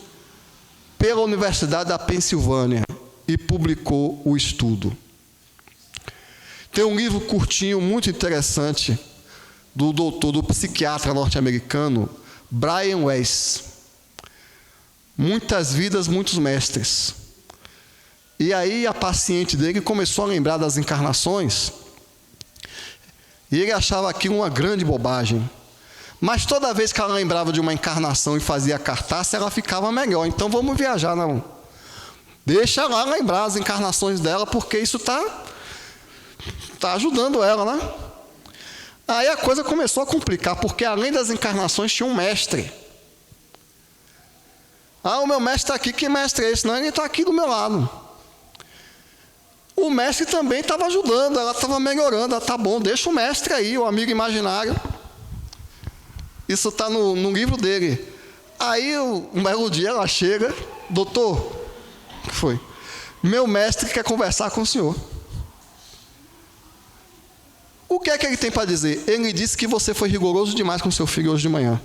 pela Universidade da Pensilvânia e publicou o estudo. Tem um livro curtinho, muito interessante, do psiquiatra norte-americano, Brian Weiss. Muitas vidas, muitos mestres. E aí a paciente dele começou a lembrar das encarnações, e ele achava aquilo uma grande bobagem. Mas toda vez que ela lembrava de uma encarnação e fazia cartaz, ela ficava melhor. Então vamos viajar, não. Deixa ela lembrar as encarnações dela, porque isso está ajudando ela, né? Aí a coisa começou a complicar, porque além das encarnações tinha um mestre. O meu mestre está aqui, que mestre é esse? Não, ele está aqui do meu lado. O mestre também estava ajudando, ela estava melhorando. Tá bom, deixa o mestre aí, o amigo imaginário. Isso está no livro dele. Aí, um belo dia, ela chega: doutor, o que foi? Meu mestre quer conversar com o senhor. O que é que ele tem para dizer? Ele disse que você foi rigoroso demais com seu filho hoje de manhã.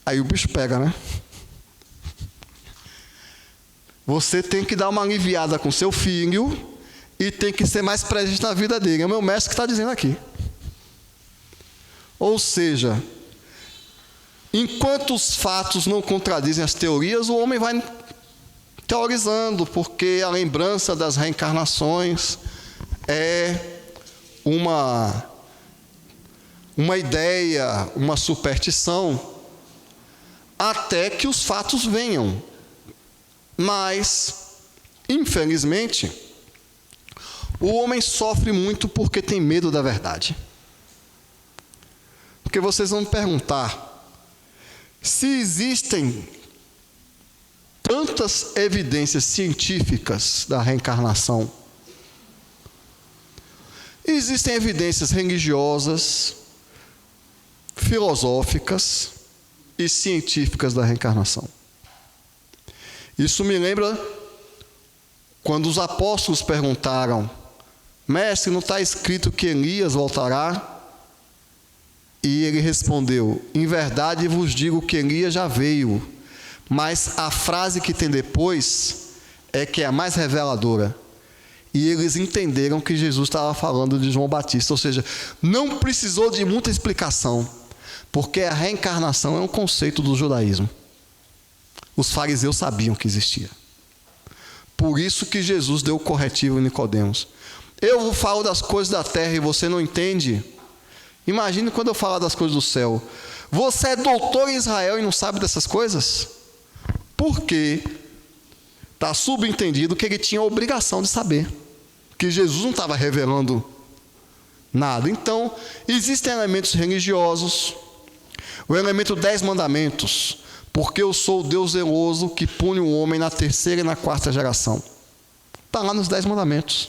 Aí o bicho pega, né? Você tem que dar uma aliviada com seu filho e tem que ser mais presente na vida dele. É o meu mestre que está dizendo aqui. Ou seja, enquanto os fatos não contradizem as teorias, o homem vai teorizando, porque a lembrança das reencarnações é uma ideia, uma superstição, até que os fatos venham. Mas, infelizmente, o homem sofre muito porque tem medo da verdade. Porque vocês vão me perguntar: se existem tantas evidências científicas da reencarnação, existem evidências religiosas, filosóficas e científicas da reencarnação. Isso me lembra quando os apóstolos perguntaram: mestre, não está escrito que Elias voltará? E ele respondeu: em verdade vos digo que Elias já veio, mas a frase que tem depois é que é a mais reveladora. E eles entenderam que Jesus estava falando de João Batista, ou seja, não precisou de muita explicação, porque a reencarnação é um conceito do judaísmo. Os fariseus sabiam que existia. Por isso que Jesus deu o corretivo em Nicodemos. Eu falo das coisas da terra e você não entende? Imagine quando eu falar das coisas do céu. Você é doutor em Israel e não sabe dessas coisas? Porque está subentendido que ele tinha a obrigação de saber, que Jesus não estava revelando nada. Então, existem elementos religiosos, o elemento 10 mandamentos, porque eu sou o Deus zeloso que pune o homem na terceira e na quarta geração. Está lá nos 10 mandamentos,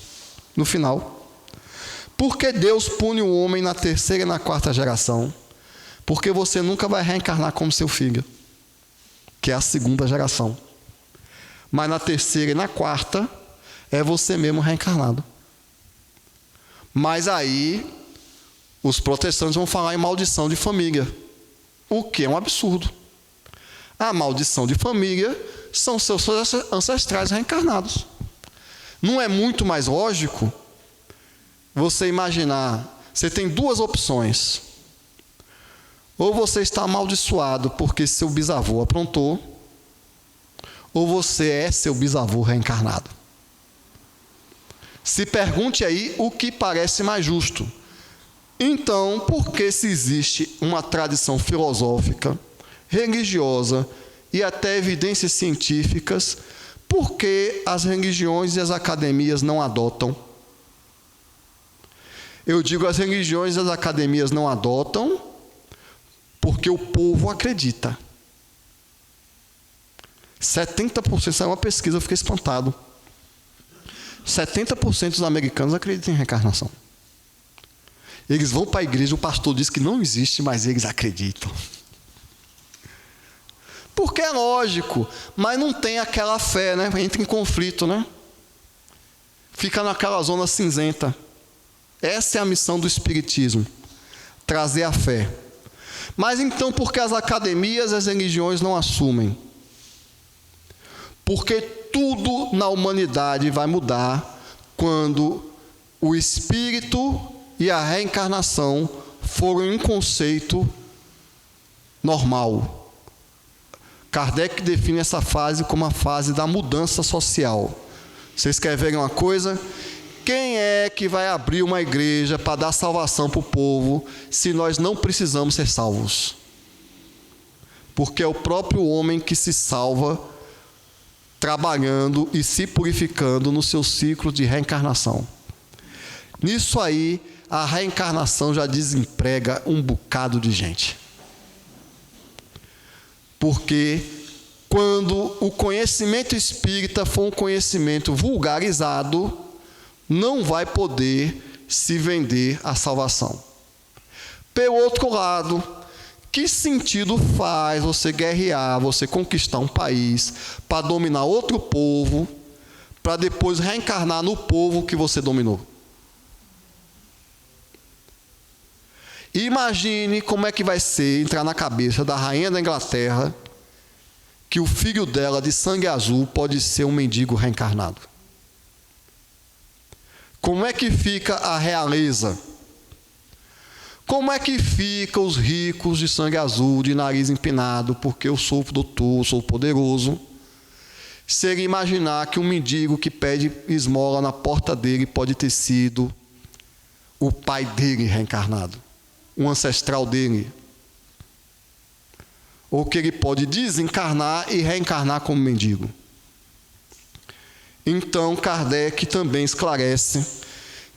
no final. Por que Deus pune o homem na terceira e na quarta geração? Porque você nunca vai reencarnar como seu filho, que é a segunda geração. Mas na terceira e na quarta, é você mesmo reencarnado. Mas aí, os protestantes vão falar em maldição de família, o que é um absurdo. A maldição de família são seus ancestrais reencarnados. Não é muito mais lógico você imaginar, você tem duas opções: ou você está amaldiçoado porque seu bisavô aprontou, ou você é seu bisavô reencarnado. Se pergunte aí o que parece mais justo. Então, por que se existe uma tradição filosófica, religiosa e até evidências científicas, por que as religiões e as academias não adotam? Eu digo, as religiões e as academias não adotam porque o povo acredita. 70%, saiu uma pesquisa, eu fiquei espantado. 70% dos americanos acreditam em reencarnação. Eles vão para a igreja, o pastor diz que não existe, mas eles acreditam. Porque é lógico, mas não tem aquela fé, né? Entra em conflito, né? Fica naquela zona cinzenta. Essa é a missão do Espiritismo, trazer a fé. Mas então, por que as academias e as religiões não assumem? Porque tudo na humanidade vai mudar quando o espírito e a reencarnação forem um conceito normal. Kardec define essa fase como a fase da mudança social. Vocês querem ver uma coisa? Quem é que vai abrir uma igreja para dar salvação para o povo se nós não precisamos ser salvos? Porque é o próprio homem que se salva trabalhando e se purificando no seu ciclo de reencarnação. Nisso aí, a reencarnação já desemprega um bocado de gente. Porque quando o conhecimento espírita for um conhecimento vulgarizado, não vai poder se vender a salvação. Pelo outro lado, que sentido faz você guerrear, você conquistar um país para dominar outro povo, para depois reencarnar no povo que você dominou? Imagine como é que vai ser entrar na cabeça da rainha da Inglaterra que o filho dela de sangue azul pode ser um mendigo reencarnado. Como é que fica a realeza? Como é que ficam os ricos de sangue azul, de nariz empinado, porque eu sou doutor, sou poderoso? Se ele imaginar que um mendigo que pede esmola na porta dele pode ter sido o pai dele reencarnado, um ancestral dele. Ou que ele pode desencarnar e reencarnar como mendigo. Então, Kardec também esclarece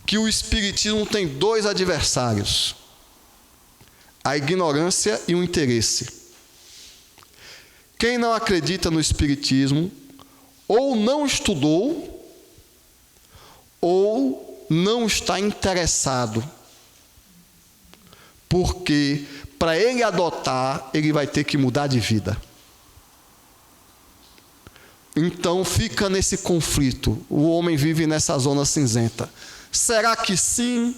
que o Espiritismo tem dois adversários: a ignorância e o interesse. Quem não acredita no Espiritismo, ou não estudou, ou não está interessado. Porque para ele adotar, ele vai ter que mudar de vida. Então fica nesse conflito. O homem vive nessa zona cinzenta. Será que sim?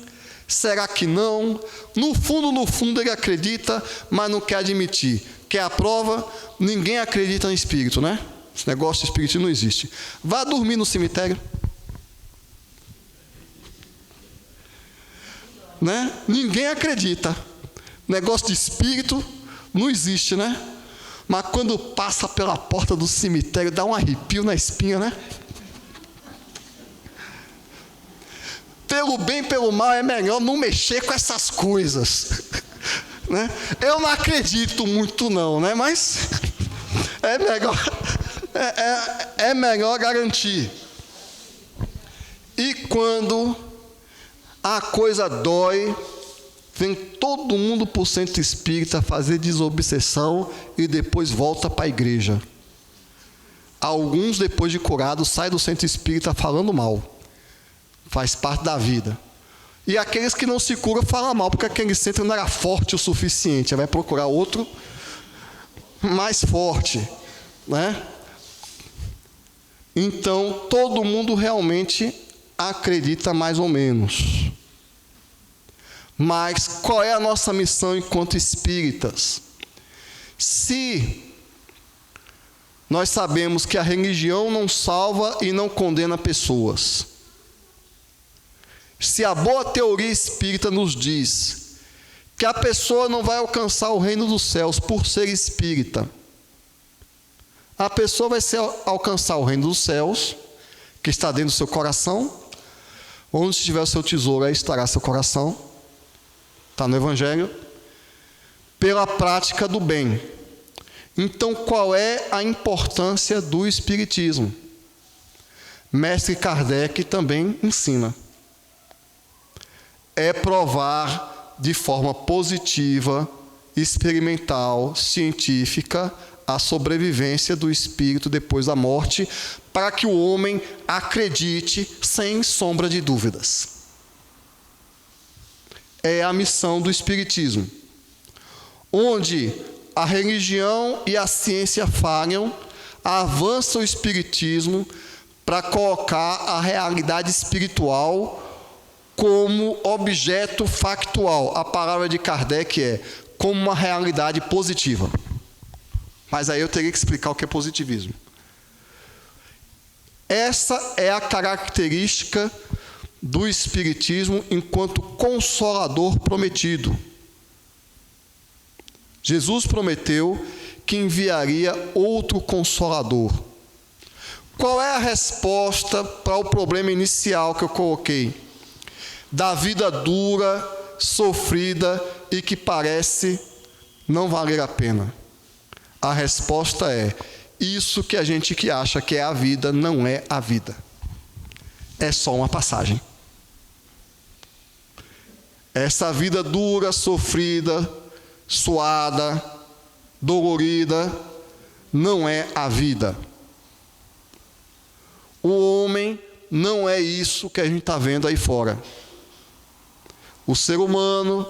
Será que não? No fundo ele acredita, mas não quer admitir. Quer a prova? Ninguém acredita em espírito, né? Esse negócio de espírito não existe. Vá dormir no cemitério. Né? Ninguém acredita. Negócio de espírito não existe, né? Mas quando passa pela porta do cemitério, dá um arrepio na espinha, né? Pelo bem, pelo mal, é melhor não mexer com essas coisas. Né? Eu não acredito muito não, né? Mas é melhor garantir. E quando a coisa dói, vem todo mundo para o centro espírita fazer desobsessão e depois volta para a igreja. Alguns, depois de curados, saem do centro espírita falando mal. Faz parte da vida. E aqueles que não se curam falam mal, porque aquele centro não era forte o suficiente. Vai procurar outro mais forte. Né? Então, todo mundo realmente acredita mais ou menos. Mas qual é a nossa missão enquanto espíritas? Se nós sabemos que a religião não salva e não condena pessoas, se a boa teoria espírita nos diz que a pessoa não vai alcançar o reino dos céus por ser espírita, a pessoa vai alcançar o reino dos céus, que está dentro do seu coração. Onde estiver o seu tesouro, aí estará seu coração. Está no Evangelho, pela prática do bem. Então, qual é a importância do Espiritismo? Mestre Kardec também ensina. É provar de forma positiva, experimental, científica, a sobrevivência do espírito depois da morte, para que o homem acredite sem sombra de dúvidas. É a missão do espiritismo. Onde a religião e a ciência falham, avança o espiritismo para colocar a realidade espiritual como objeto factual. A palavra de Kardec é como uma realidade positiva. Mas aí eu teria que explicar o que é positivismo. Essa é a característica do espiritismo enquanto consolador prometido. Jesus prometeu que enviaria outro consolador. Qual é a resposta para o problema inicial que eu coloquei? Da vida dura, sofrida e que parece não valer a pena. A resposta é: isso que a gente que acha que é a vida não é a vida. É só uma passagem. Essa vida dura, sofrida, suada, dolorida, não é a vida. O homem não é isso que a gente está vendo aí fora. O ser humano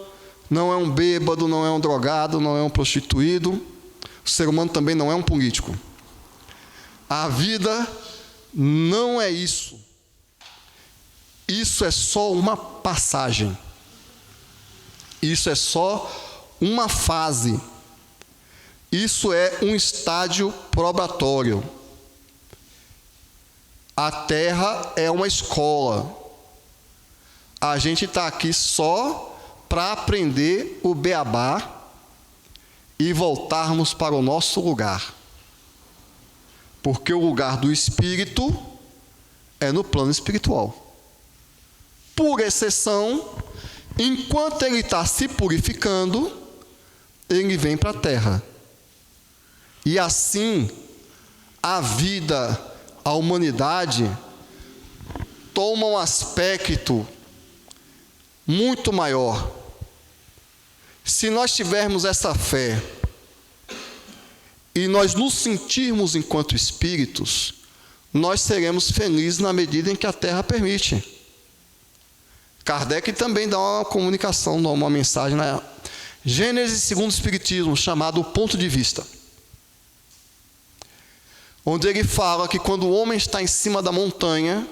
não é um bêbado, não é um drogado, não é um prostituído. O ser humano também não é um político. A vida não é isso. Isso é só uma passagem. Isso é só uma fase. Isso é um estágio probatório. A Terra é uma escola. A gente está aqui só para aprender o beabá e voltarmos para o nosso lugar. Porque o lugar do espírito é no plano espiritual. Por exceção, enquanto ele está se purificando, ele vem para a Terra. E assim, a vida, a humanidade, toma um aspecto muito maior. Se nós tivermos essa fé e nós nos sentirmos enquanto espíritos, nós seremos felizes na medida em que a Terra permite. Kardec também dá uma comunicação, uma mensagem na Gênesis segundo o Espiritismo, chamado Ponto de Vista, onde ele fala que quando o homem está em cima da montanha,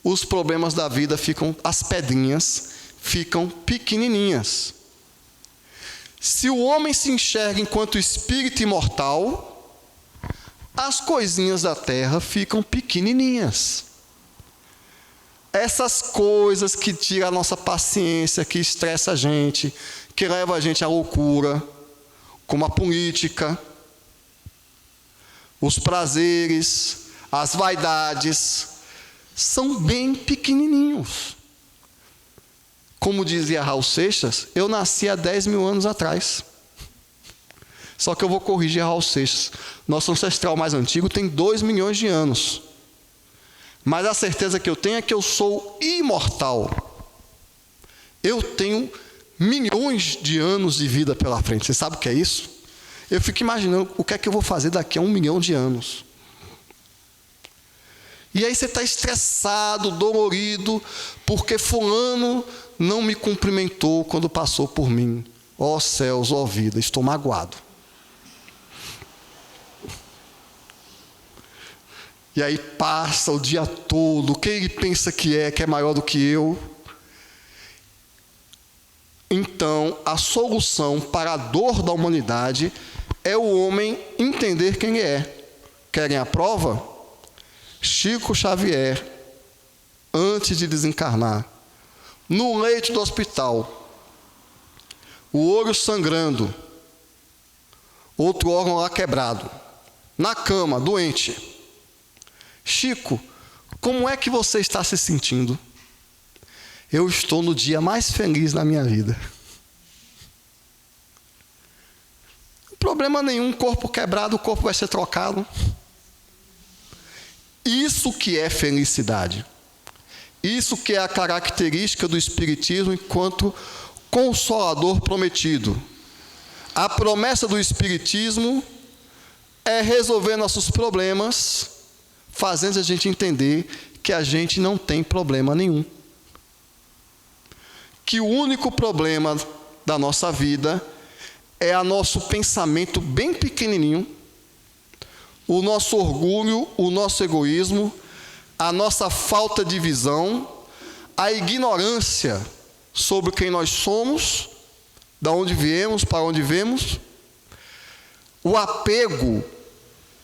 os problemas da vida ficam, as pedrinhas ficam pequenininhas. Se o homem se enxerga enquanto espírito imortal, as coisinhas da terra ficam pequenininhas. Essas coisas que tiram a nossa paciência, que estressa a gente, que leva a gente à loucura, como a política, os prazeres, as vaidades, são bem pequenininhos. Como dizia Raul Seixas, eu nasci há 10 mil anos atrás. Só que eu vou corrigir Raul Seixas. Nosso ancestral mais antigo tem 2 milhões de anos. Mas a certeza que eu tenho é que eu sou imortal. Eu tenho milhões de anos de vida pela frente. Você sabe o que é isso? Eu fico imaginando o que é que eu vou fazer daqui a 1 milhão de anos. E aí você está estressado, dolorido, porque fulano não me cumprimentou quando passou por mim. Ó céus, ó vida, estou magoado. E aí passa o dia todo, quem ele pensa que é maior do que eu. Então, a solução para a dor da humanidade é o homem entender quem ele é. Querem a prova? Chico Xavier, antes de desencarnar, no leito do hospital, o olho sangrando, outro órgão lá quebrado, na cama, doente. Chico, como é que você está se sentindo? Eu estou no dia mais feliz da minha vida. Problema nenhum, corpo quebrado, o corpo vai ser trocado. Isso que é felicidade. Isso que é a característica do Espiritismo enquanto consolador prometido. A promessa do Espiritismo é resolver nossos problemas, fazendo a gente entender que a gente não tem problema nenhum. Que o único problema da nossa vida é o nosso pensamento bem pequenininho, o nosso orgulho, o nosso egoísmo, a nossa falta de visão, a ignorância sobre quem nós somos, de onde viemos, para onde vemos, o apego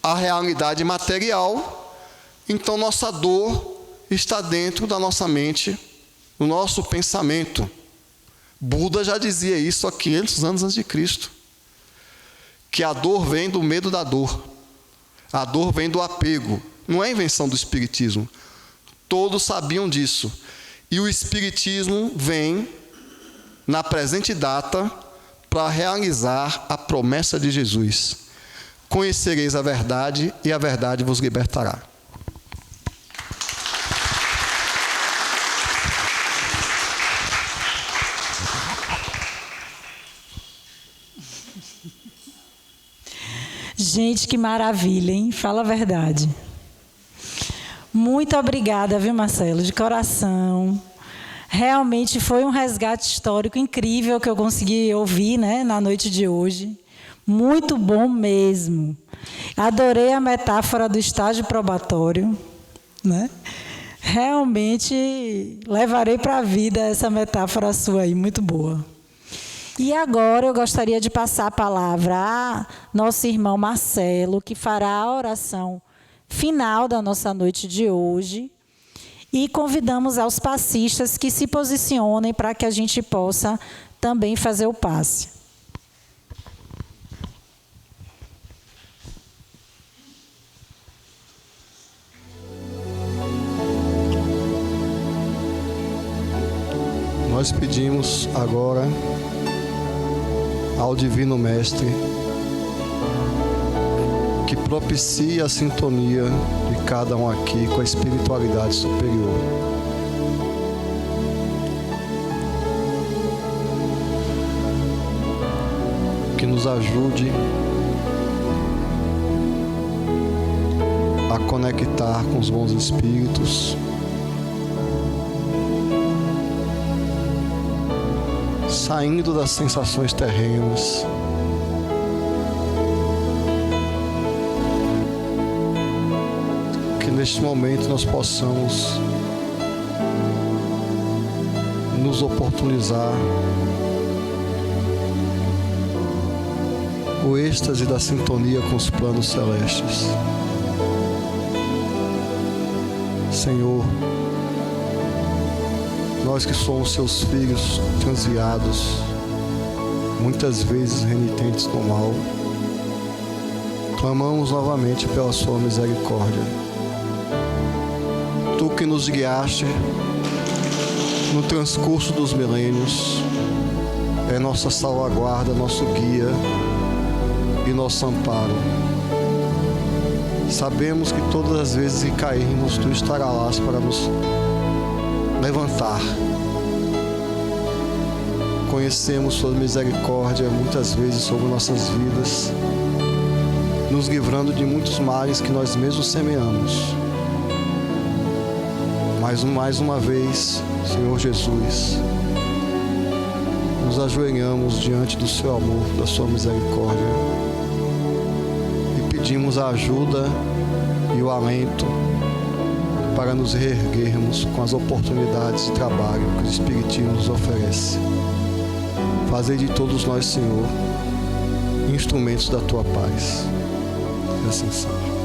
à realidade material. Então nossa dor está dentro da nossa mente, no nosso pensamento. Buda já dizia isso há 500 anos antes de Cristo, que a dor vem do medo da dor, a dor vem do apego, não é invenção do Espiritismo, todos sabiam disso, e o Espiritismo vem na presente data para realizar a promessa de Jesus: conhecereis a verdade e a verdade vos libertará.
Gente, que maravilha, hein? Fala a verdade. Muito obrigada, viu, Marcelo? De coração. Realmente foi um resgate histórico incrível que eu consegui ouvir, né, na noite de hoje. Muito bom mesmo. Adorei a metáfora do estágio probatório, né? Realmente levarei para a vida essa metáfora sua aí, muito boa. E agora eu gostaria de passar a palavra a nosso irmão Marcelo, que fará a oração final da nossa noite de hoje. E convidamos aos passistas que se posicionem para que a gente possa também fazer o passe.
Nós pedimos agora ao Divino Mestre que propicie a sintonia de cada um aqui com a espiritualidade superior. Que nos ajude a conectar com os bons espíritos, saindo das sensações terrenas, que neste momento nós possamos nos oportunizar o êxtase da sintonia com os planos celestes. Senhor, nós que somos seus filhos transviados, muitas vezes renitentes do mal, clamamos novamente pela sua misericórdia. Tu que nos guiaste no transcurso dos milênios, é nossa salvaguarda, nosso guia e nosso amparo. Sabemos que todas as vezes que cairmos, tu estarás lá para nos levantar. Conhecemos sua misericórdia muitas vezes sobre nossas vidas, nos livrando de muitos males que nós mesmos semeamos. Mas mais uma vez, Senhor Jesus, nos ajoelhamos diante do seu amor, da sua misericórdia, e pedimos a ajuda e o alento para nos reerguermos com as oportunidades de trabalho que o Espiritismo nos oferece. Fazei de todos nós, Senhor, instrumentos da tua paz. E assim seja.